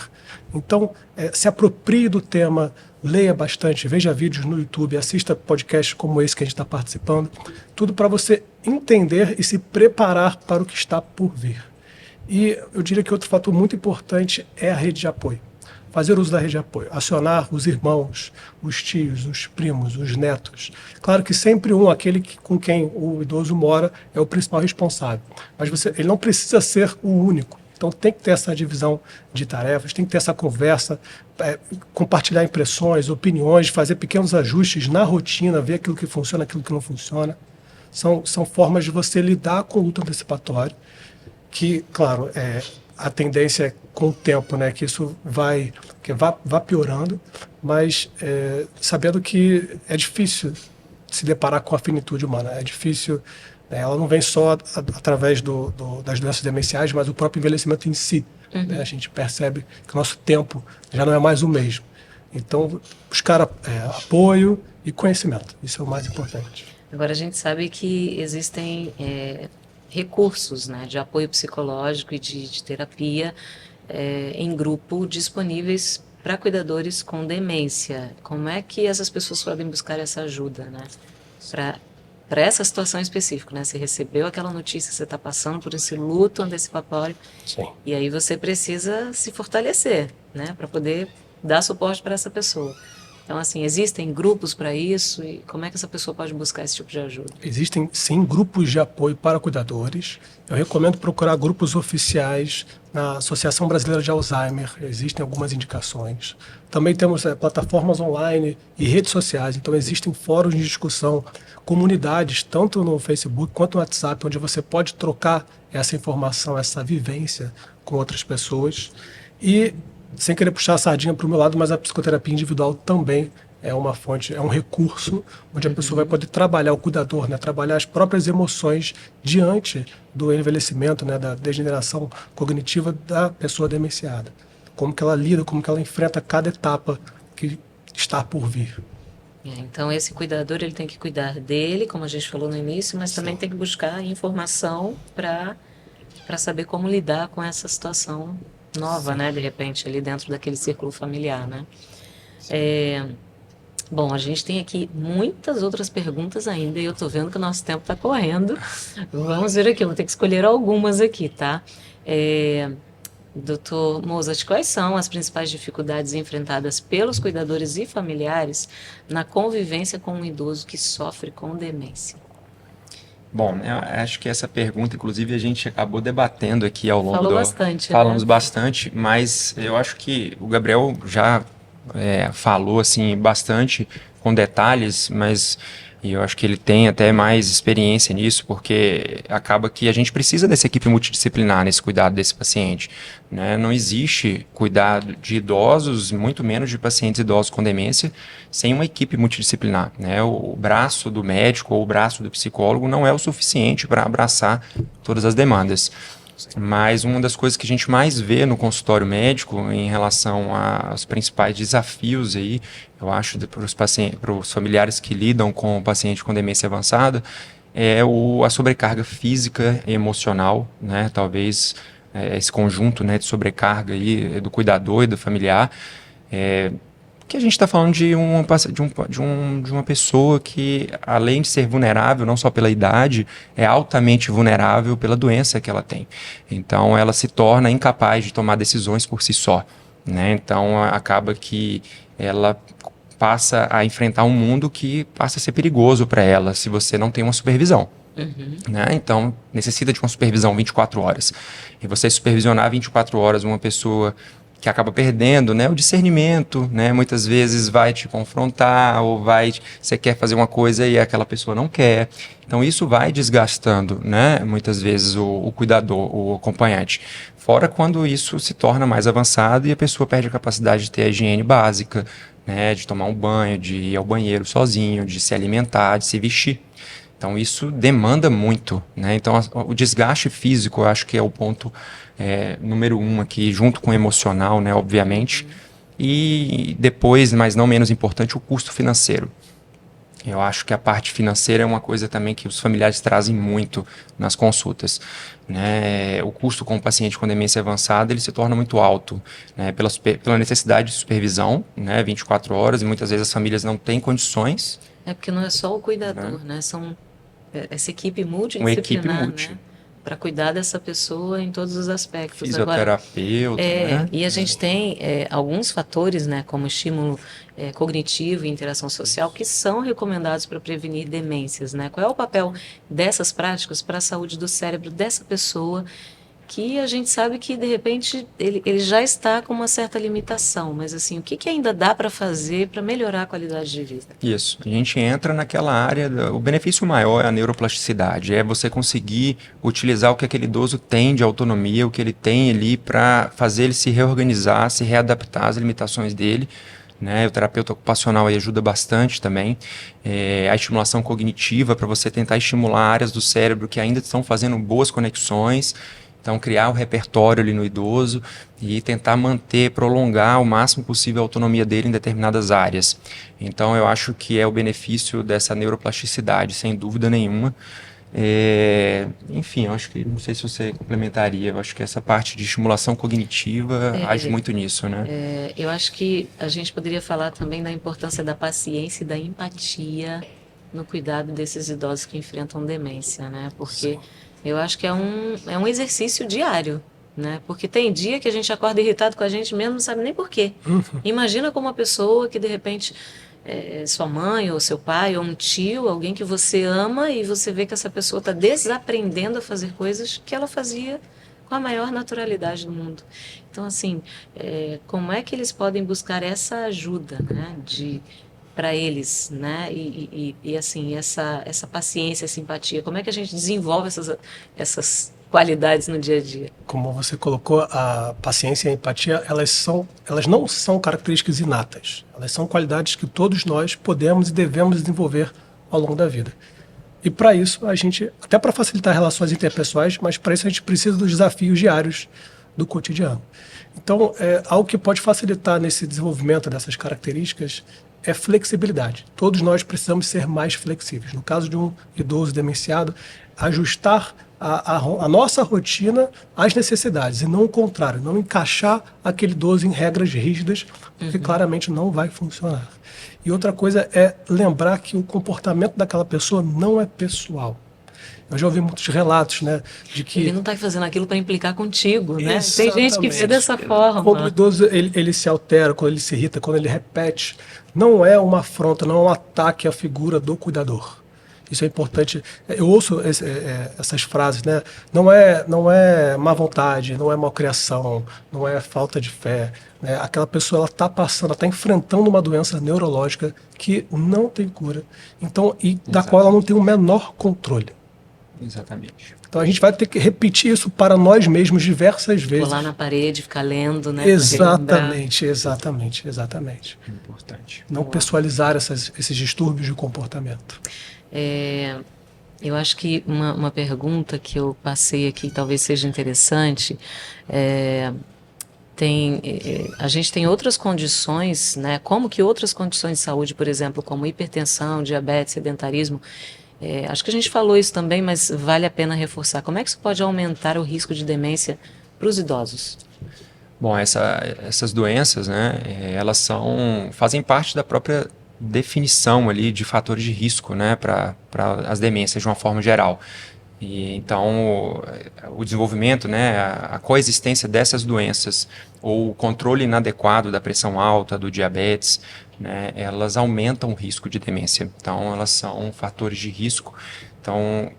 Então, se aproprie do tema, leia bastante, veja vídeos no YouTube, assista podcasts como esse que a gente está participando, tudo para você entender e se preparar para o que está por vir. E eu diria que outro fator muito importante é a rede de apoio. Fazer uso da rede de apoio, acionar os irmãos, os tios, os primos, os netos. Claro que sempre aquele com quem o idoso mora, é o principal responsável. Mas ele não precisa ser o único. Então tem que ter essa divisão de tarefas, tem que ter essa conversa, compartilhar impressões, opiniões, fazer pequenos ajustes na rotina, ver aquilo que funciona, aquilo que não funciona. São formas de você lidar com o luto antecipatório, que, claro, a tendência é com o tempo, né, que isso vá piorando, mas sabendo que é difícil se deparar com a finitude humana, é difícil, né, ela não vem só através das doenças demenciais, mas o próprio envelhecimento em si. Uhum. Né, a gente percebe que o nosso tempo já não é mais o mesmo. Então, buscar apoio e conhecimento, isso é o mais importante. Agora, a gente sabe que existem recursos, né, de apoio psicológico e de terapia em grupo disponíveis para cuidadores com demência. Como é que essas pessoas podem buscar essa ajuda, né, para essa situação específica, né? Você recebeu aquela notícia, você está passando por esse luto antecipatório. Sim. E aí você precisa se fortalecer, né, para poder dar suporte para essa pessoa. Então, assim, existem grupos para isso e como é que essa pessoa pode buscar esse tipo de ajuda? Existem, sim, grupos de apoio para cuidadores. Eu recomendo procurar grupos oficiais na Associação Brasileira de Alzheimer. Existem algumas indicações. Também temos plataformas online e redes sociais. Então, existem fóruns de discussão, comunidades, tanto no Facebook quanto no WhatsApp, onde você pode trocar essa informação, essa vivência com outras pessoas. E, sem querer puxar a sardinha para o meu lado, mas a psicoterapia individual também é uma fonte, é um recurso onde a pessoa vai poder trabalhar, o cuidador, né, trabalhar as próprias emoções diante do envelhecimento, né, da degeneração cognitiva da pessoa demenciada. Como que ela lida, como que ela enfrenta cada etapa que está por vir. Então, esse cuidador ele tem que cuidar dele, como a gente falou no início, mas também tem que buscar informação para saber como lidar com essa situação nova, né, de repente, ali dentro daquele círculo familiar, né? Bom, a gente tem aqui muitas outras perguntas ainda e eu tô vendo que o nosso tempo está correndo. Vamos ver aqui, eu vou ter que escolher algumas aqui, tá? Doutor Mozart, quais são as principais dificuldades enfrentadas pelos cuidadores e familiares na convivência com um idoso que sofre com demência? Bom, eu acho que essa pergunta, inclusive, a gente acabou debatendo aqui ao longo Falou bastante, Falamos né? bastante, mas eu acho que o Gabriel já falou assim bastante com detalhes, mas eu acho que ele tem até mais experiência nisso, porque acaba que a gente precisa dessa equipe multidisciplinar nesse cuidado desse paciente, né? Não existe cuidado de idosos, muito menos de pacientes idosos com demência, sem uma equipe multidisciplinar, né? O braço do médico ou o braço do psicólogo não é o suficiente para abraçar todas as demandas. Mas uma das coisas que a gente mais vê no consultório médico em relação aos principais desafios aí, eu acho, para os familiares que lidam com o paciente com demência avançada, é a sobrecarga física e emocional, né? Talvez esse conjunto, né, de sobrecarga aí do cuidador e do familiar. Que a gente está falando de uma pessoa que, além de ser vulnerável, não só pela idade, é altamente vulnerável pela doença que ela tem. Então, ela se torna incapaz de tomar decisões por si só, né? Então, acaba que ela passa a enfrentar um mundo que passa a ser perigoso para ela se você não tem uma supervisão. Né? Então, necessita de uma supervisão 24 horas. E você supervisionar 24 horas uma pessoa que acaba perdendo, né, o discernimento, né, muitas vezes vai te confrontar ou você quer fazer uma coisa e aquela pessoa não quer. Então isso vai desgastando, né, muitas vezes o cuidador, o acompanhante. Fora quando isso se torna mais avançado e a pessoa perde a capacidade de ter a higiene básica, né, de tomar um banho, de ir ao banheiro sozinho, de se alimentar, de se vestir. Então isso demanda muito, né? Então o desgaste físico eu acho que é o ponto número 1 aqui, junto com o emocional, né? Obviamente. E depois, mas não menos importante, o custo financeiro. Eu acho que a parte financeira é uma coisa também que os familiares trazem muito nas consultas, né? O custo com o paciente com demência avançada ele se torna muito alto, né? Pela necessidade de supervisão, né? 24 horas, e muitas vezes as famílias não têm condições. É porque não é só o cuidador, né? São essa equipe Uma equipe multidisciplinar, multi. né? Para cuidar dessa pessoa em todos os aspectos. Fisioterapeuta, né? E a gente tem alguns fatores, né, como estímulo cognitivo e interação social, que são recomendados para prevenir demências, né? Qual é o papel dessas práticas para a saúde do cérebro dessa pessoa que a gente sabe que, de repente, ele já está com uma certa limitação, mas assim, o que ainda dá para fazer para melhorar a qualidade de vida? Isso, a gente entra naquela área, o benefício maior é a neuroplasticidade, é você conseguir utilizar o que aquele idoso tem de autonomia, o que ele tem ali para fazer ele se reorganizar, se readaptar às limitações dele, né? O terapeuta ocupacional aí ajuda bastante também, a estimulação cognitiva para você tentar estimular áreas do cérebro que ainda estão fazendo boas conexões. Então, criar um repertório ali no idoso e tentar manter, prolongar o máximo possível a autonomia dele em determinadas áreas. Então, eu acho que é o benefício dessa neuroplasticidade, sem dúvida nenhuma. Enfim, eu acho que, não sei se você complementaria, eu acho que essa parte de estimulação cognitiva age muito nisso, né? Eu acho que a gente poderia falar também da importância da paciência e da empatia no cuidado desses idosos que enfrentam demência, né? Porque eu acho que é um exercício diário, né? Porque tem dia que a gente acorda irritado com a gente mesmo, não sabe nem por quê. Imagina como uma pessoa que de repente sua mãe ou seu pai ou um tio, alguém que você ama e você vê que essa pessoa está desaprendendo a fazer coisas que ela fazia com a maior naturalidade do mundo. Então, assim, como é que eles podem buscar essa ajuda, né, para eles, né, e assim, essa paciência, essa simpatia, como é que a gente desenvolve essas qualidades no dia a dia? Como você colocou, a paciência e a empatia, elas não são características inatas. Elas são qualidades que todos nós podemos e devemos desenvolver ao longo da vida. E para isso, a gente, até para facilitar relações interpessoais, mas para isso a gente precisa dos desafios diários do cotidiano. Então, algo que pode facilitar nesse desenvolvimento dessas características é flexibilidade. Todos nós precisamos ser mais flexíveis. No caso de um idoso demenciado, ajustar a nossa rotina às necessidades e não o contrário, não encaixar aquele idoso em regras rígidas, porque claramente não vai funcionar. E outra coisa é lembrar que o comportamento daquela pessoa não é pessoal. Eu já ouvi muitos relatos, né, de que... Ele não está fazendo aquilo para implicar contigo, né? Exatamente. Tem gente que vê dessa forma. Quando o idoso ele se altera, quando ele se irrita, quando ele repete, não é uma afronta, não é um ataque à figura do cuidador. Isso é importante. Eu ouço essas frases, né? Não é má vontade, não é malcriação, não é falta de fé. Né? Aquela pessoa ela está passando, ela está enfrentando uma doença neurológica que não tem cura, então da qual ela não tem o menor controle. Exatamente. Então a gente vai ter que repetir isso para nós mesmos diversas vezes. Colar na parede, ficar lendo, né? Exatamente. Importante. Não pessoalizar esses distúrbios de comportamento. Eu acho que uma pergunta que eu passei aqui, talvez seja interessante, a gente tem outras condições, né? Como que outras condições de saúde, por exemplo, como hipertensão, diabetes, sedentarismo, acho que a gente falou isso também, mas vale a pena reforçar. Como é que isso pode aumentar o risco de demência para os idosos? Bom, essas doenças, né, elas fazem parte da própria definição ali de fatores de risco, né, para as demências de uma forma geral. E então o desenvolvimento, né, a coexistência dessas doenças ou o controle inadequado da pressão alta, do diabetes, né, elas aumentam o risco de demência. Então elas são fatores de risco. Então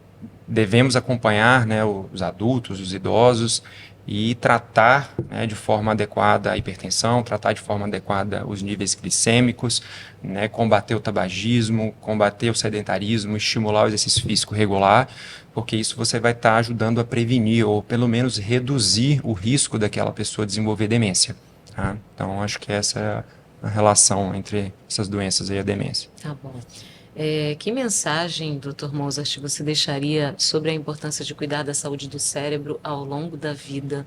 devemos acompanhar, né, os adultos, os idosos e tratar, né, de forma adequada a hipertensão, tratar de forma adequada os níveis glicêmicos, né, combater o tabagismo, combater o sedentarismo, estimular o exercício físico regular, porque isso você vai estar ajudando a prevenir ou pelo menos reduzir o risco daquela pessoa desenvolver demência. Tá? Então acho que essa é a relação entre essas doenças e a demência. Tá bom. Que mensagem, Dr. Mozart, você deixaria sobre a importância de cuidar da saúde do cérebro ao longo da vida?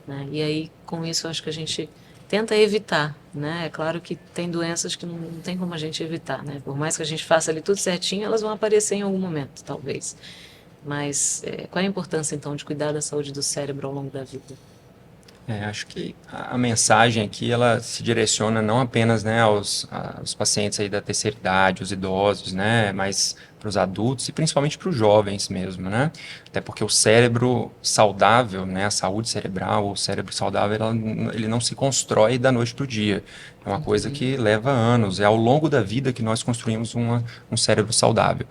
Né? E aí, com isso, eu acho que a gente tenta evitar, né? É claro que tem doenças que não tem como a gente evitar, né? Por mais que a gente faça ali tudo certinho, elas vão aparecer em algum momento, talvez. Mas qual é a importância, então, de cuidar da saúde do cérebro ao longo da vida? Acho que a mensagem aqui ela se direciona não apenas, né, aos pacientes aí da terceira idade, os idosos, né, mas para os adultos e principalmente para os jovens mesmo, né? Até porque o cérebro saudável, né, a saúde cerebral, o cérebro saudável, ele não se constrói da noite para o dia. É uma coisa que leva anos, é ao longo da vida que nós construímos um cérebro saudável.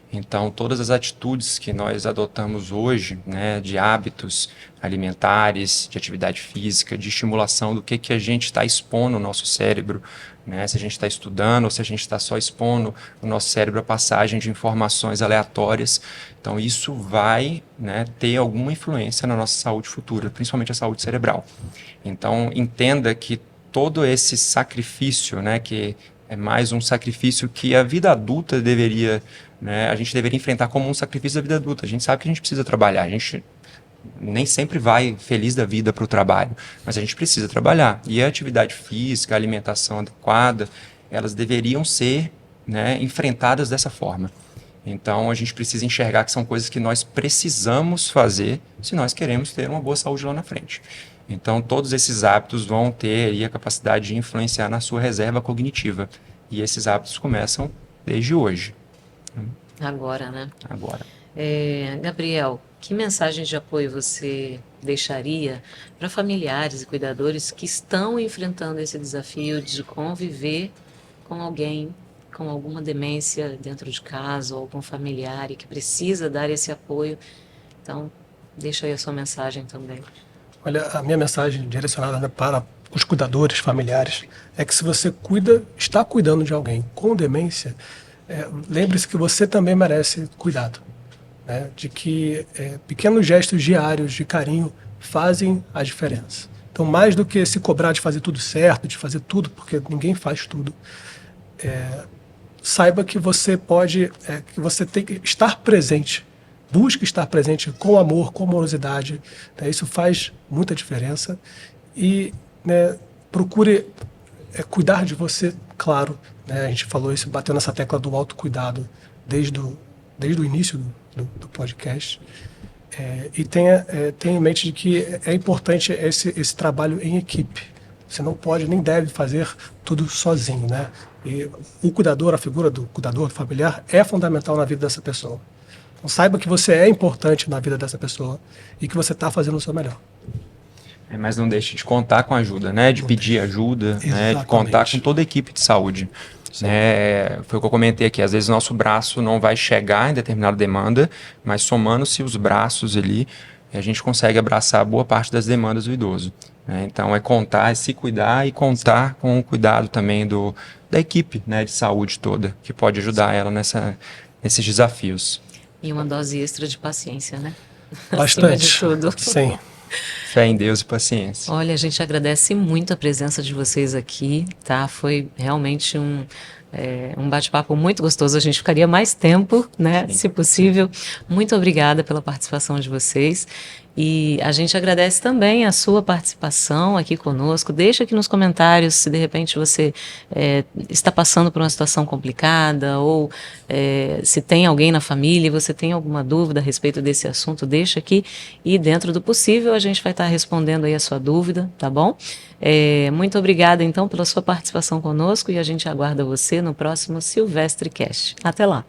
Então, todas as atitudes que nós adotamos hoje, né, de hábitos alimentares, de atividade física, de estimulação do que a gente está expondo no nosso cérebro, né, se a gente está estudando ou se a gente está só expondo o nosso cérebro à passagem de informações aleatórias. Então, isso vai, né, ter alguma influência na nossa saúde futura, principalmente a saúde cerebral. Então, entenda que todo esse sacrifício, né, que é mais um sacrifício que a vida adulta deveria, né, a gente deveria enfrentar como um sacrifício da vida adulta. A gente sabe que a gente precisa trabalhar, a gente nem sempre vai feliz da vida para o trabalho, mas a gente precisa trabalhar. E a atividade física, a alimentação adequada, elas deveriam ser, né, enfrentadas dessa forma. Então a gente precisa enxergar que são coisas que nós precisamos fazer se nós queremos ter uma boa saúde lá na frente. Então, todos esses hábitos vão ter aí a capacidade de influenciar na sua reserva cognitiva. E esses hábitos começam desde hoje. Agora, né? Agora. Gabriel, Que mensagens de apoio você deixaria para familiares e cuidadores que estão enfrentando esse desafio de conviver com alguém com alguma demência dentro de casa ou algum familiar e que precisa dar esse apoio? Então, deixa aí a sua mensagem também. Olha, a minha mensagem direcionada, né, para os cuidadores familiares é que se você está cuidando de alguém com demência, lembre-se que você também merece cuidado, né? De que pequenos gestos diários de carinho fazem a diferença. Então, mais do que se cobrar de fazer tudo certo, de fazer tudo, porque ninguém faz tudo, saiba que você que você tem que estar presente. Busque estar presente com amor, com amorosidade, né? Isso faz muita diferença. E, né, procure cuidar de você, claro, né? A gente falou isso, bateu nessa tecla do autocuidado desde o início do podcast. E tenha em mente de que é importante esse trabalho em equipe. Você não pode nem deve fazer tudo sozinho, né? E o cuidador, a figura do cuidador, do familiar, é fundamental na vida dessa pessoa. Então, saiba que você é importante na vida dessa pessoa e que você está fazendo o seu melhor. Mas não deixe de contar com ajuda, né? De pedir ajuda, né? De contar com toda a equipe de saúde. Foi o que eu comentei aqui. Às vezes o nosso braço não vai chegar em determinada demanda, mas somando-se os braços ali, a gente consegue abraçar boa parte das demandas do idoso. Né? Então é contar, é se cuidar e contar com o cuidado também da equipe, né, de saúde toda, que pode ajudar ela nesses desafios. E uma dose extra de paciência, né? Bastante. Acima de tudo. Sim. Fé em Deus e paciência. Olha, a gente agradece muito a presença de vocês aqui, tá? Foi realmente um bate-papo muito gostoso. A gente ficaria mais tempo, né? Se possível. Muito obrigada pela participação de vocês. E a gente agradece também a sua participação aqui conosco. Deixa aqui nos comentários se de repente você está passando por uma situação complicada ou se tem alguém na família e você tem alguma dúvida a respeito desse assunto, deixa aqui e dentro do possível a gente vai estar respondendo aí a sua dúvida, tá bom? Muito obrigada então pela sua participação conosco e a gente aguarda você no próximo Silvestre Cast. Até lá!